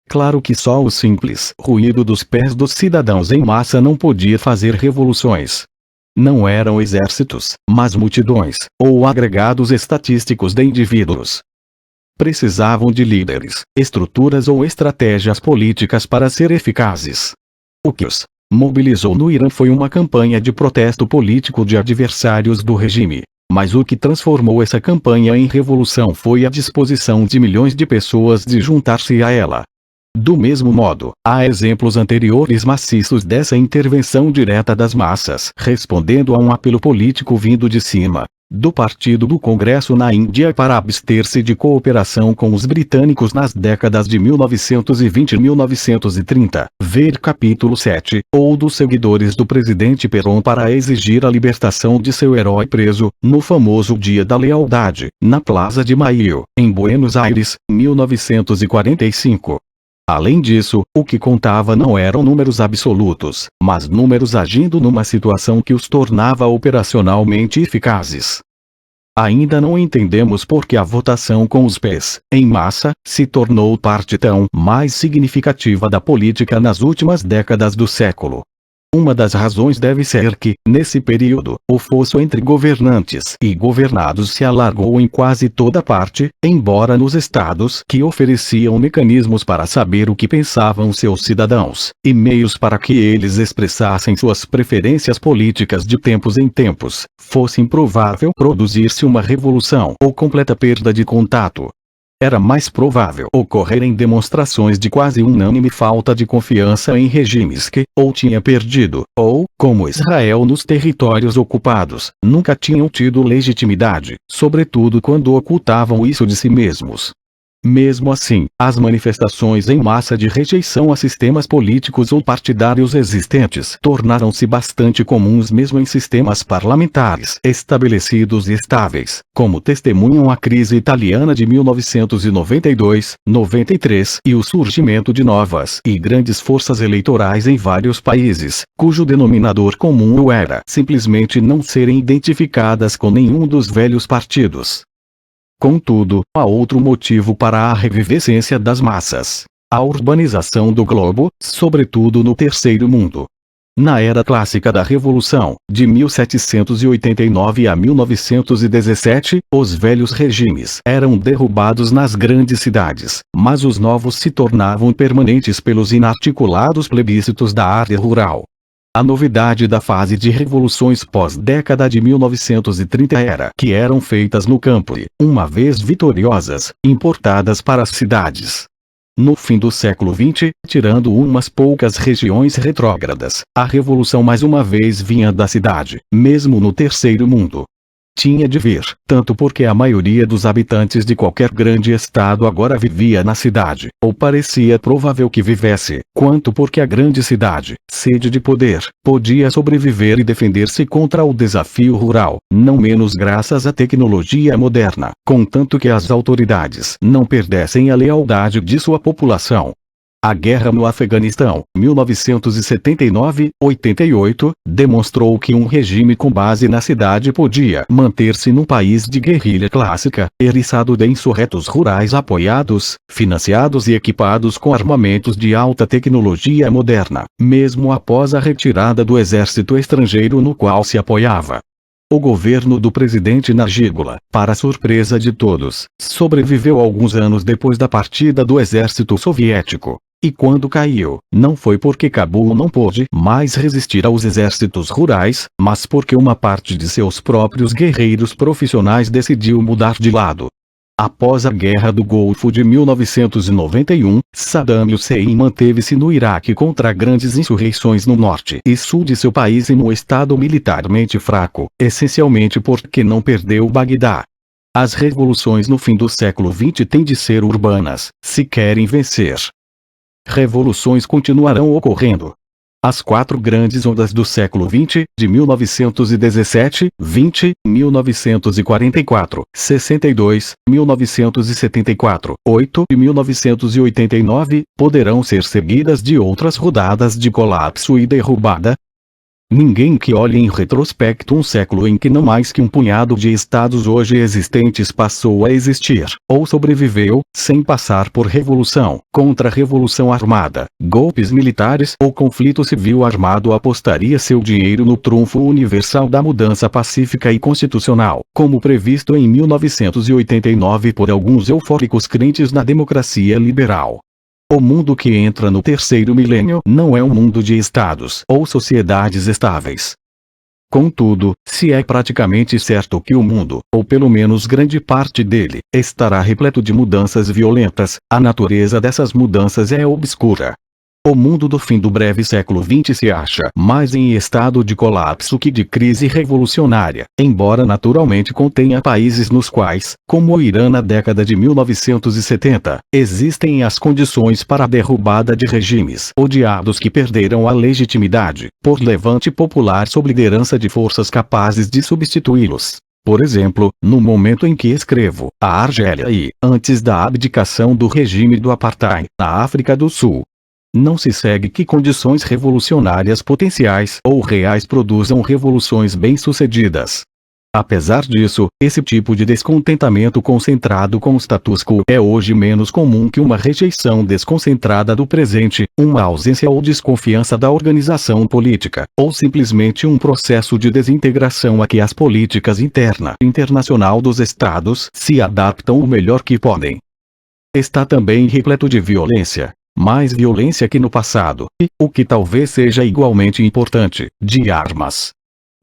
Claro que só o simples ruído dos pés dos cidadãos em massa não podia fazer revoluções. Não eram exércitos, mas multidões, ou agregados estatísticos de indivíduos. Precisavam de líderes, estruturas ou estratégias políticas para ser eficazes. O que os mobilizou no Irã foi uma campanha de protesto político de adversários do regime. Mas o que transformou essa campanha em revolução foi a disposição de milhões de pessoas de juntar-se a ela. Do mesmo modo, há exemplos anteriores maciços dessa intervenção direta das massas, respondendo a um apelo político vindo de cima, do Partido do Congresso na Índia para abster-se de cooperação com os britânicos nas décadas de 1920 e 1930, ver capítulo 7, ou dos seguidores do presidente Perón para exigir a libertação de seu herói preso, no famoso Dia da Lealdade, na Plaza de Maio, em Buenos Aires, 1945. Além disso, o que contava não eram números absolutos, mas números agindo numa situação que os tornava operacionalmente eficazes. Ainda não entendemos por que a votação com os pés, em massa, se tornou parte tão mais significativa da política nas últimas décadas do século. Uma das razões deve ser que, nesse período, o fosso entre governantes e governados se alargou em quase toda parte, embora nos estados que ofereciam mecanismos para saber o que pensavam seus cidadãos, e meios para que eles expressassem suas preferências políticas de tempos em tempos, fosse improvável produzir-se uma revolução ou completa perda de contato. Era mais provável ocorrerem demonstrações de quase unânime falta de confiança em regimes que, ou tinha perdido, ou, como Israel nos territórios ocupados, nunca tinham tido legitimidade, sobretudo quando ocultavam isso de si mesmos. Mesmo assim, as manifestações em massa de rejeição a sistemas políticos ou partidários existentes tornaram-se bastante comuns mesmo em sistemas parlamentares estabelecidos e estáveis, como testemunham a crise italiana de 1992, 93 e o surgimento de novas e grandes forças eleitorais em vários países, cujo denominador comum era simplesmente não serem identificadas com nenhum dos velhos partidos. Contudo, há outro motivo para a revivescência das massas: a urbanização do globo, sobretudo no Terceiro Mundo. Na era clássica da Revolução, de 1789 a 1917, os velhos regimes eram derrubados nas grandes cidades, mas os novos se tornavam permanentes pelos inarticulados plebiscitos da área rural. A novidade da fase de revoluções pós-década de 1930 era que eram feitas no campo e, uma vez vitoriosas, importadas para as cidades. No fim do século XX, tirando umas poucas regiões retrógradas, a revolução mais uma vez vinha da cidade, mesmo no terceiro mundo. Tinha de vir, tanto porque a maioria dos habitantes de qualquer grande estado agora vivia na cidade, ou parecia provável que vivesse, quanto porque a grande cidade, sede de poder, podia sobreviver e defender-se contra o desafio rural, não menos graças à tecnologia moderna, contanto que as autoridades não perdessem a lealdade de sua população. A guerra no Afeganistão, 1979-88, demonstrou que um regime com base na cidade podia manter-se num país de guerrilha clássica, eriçado de insurretos rurais apoiados, financiados e equipados com armamentos de alta tecnologia moderna, mesmo após a retirada do exército estrangeiro no qual se apoiava. O governo do presidente Najibullah, para surpresa de todos, sobreviveu alguns anos depois da partida do exército soviético. E quando caiu, não foi porque Cabul não pôde mais resistir aos exércitos rurais, mas porque uma parte de seus próprios guerreiros profissionais decidiu mudar de lado. Após a Guerra do Golfo de 1991, Saddam Hussein manteve-se no Iraque contra grandes insurreições no norte e sul de seu país e no estado militarmente fraco, essencialmente porque não perdeu Bagdá. As revoluções no fim do século XX têm de ser urbanas, se querem vencer. Revoluções continuarão ocorrendo. As quatro grandes ondas do século XX, de 1917, 20, 1944, 62, 1974, 8 e 1989, poderão ser seguidas de outras rodadas de colapso e derrubada. Ninguém que olhe em retrospecto um século em que não mais que um punhado de estados hoje existentes passou a existir, ou sobreviveu, sem passar por revolução, contra-revolução armada, golpes militares ou conflito civil armado, apostaria seu dinheiro no trunfo universal da mudança pacífica e constitucional, como previsto em 1989 por alguns eufóricos crentes na democracia liberal. O mundo que entra no terceiro milênio não é um mundo de estados ou sociedades estáveis. Contudo, se é praticamente certo que o mundo, ou pelo menos grande parte dele, estará repleto de mudanças violentas, a natureza dessas mudanças é obscura. O mundo do fim do breve século XX se acha mais em estado de colapso que de crise revolucionária, embora naturalmente contenha países nos quais, como o Irã na década de 1970, existem as condições para a derrubada de regimes odiados que perderam a legitimidade, por levante popular sob liderança de forças capazes de substituí-los. Por exemplo, no momento em que escrevo, a Argélia e, antes da abdicação do regime do Apartheid, na África do Sul. Não se segue que condições revolucionárias potenciais ou reais produzam revoluções bem-sucedidas. Apesar disso, esse tipo de descontentamento concentrado com o status quo é hoje menos comum que uma rejeição desconcentrada do presente, uma ausência ou desconfiança da organização política, ou simplesmente um processo de desintegração a que as políticas interna e internacional dos estados se adaptam o melhor que podem. Está também repleto de violência. Mais violência que no passado, e, o que talvez seja igualmente importante, de armas.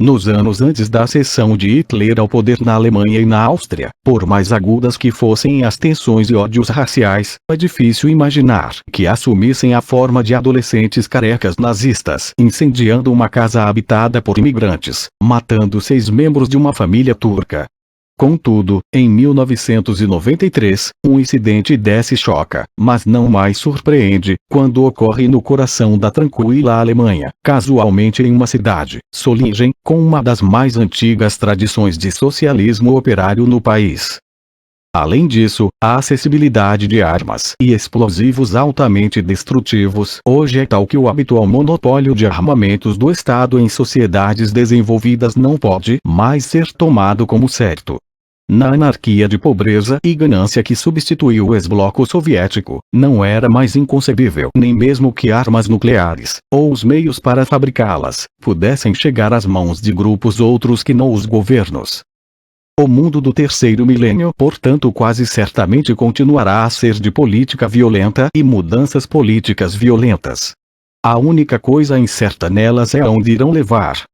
Nos anos antes da ascensão de Hitler ao poder na Alemanha e na Áustria, por mais agudas que fossem as tensões e ódios raciais, é difícil imaginar que assumissem a forma de adolescentes carecas nazistas incendiando uma casa habitada por imigrantes, matando 6 membros de uma família turca. Contudo, em 1993, um incidente desse choca, mas não mais surpreende, quando ocorre no coração da tranquila Alemanha, casualmente em uma cidade, Solingen, com uma das mais antigas tradições de socialismo operário no país. Além disso, a acessibilidade de armas e explosivos altamente destrutivos hoje é tal que o habitual monopólio de armamentos do Estado em sociedades desenvolvidas não pode mais ser tomado como certo. Na anarquia de pobreza e ganância que substituiu o ex-bloco soviético, não era mais inconcebível nem mesmo que armas nucleares, ou os meios para fabricá-las, pudessem chegar às mãos de grupos outros que não os governos. O mundo do terceiro milênio, portanto, quase certamente continuará a ser de política violenta e mudanças políticas violentas. A única coisa incerta nelas é aonde irão levar.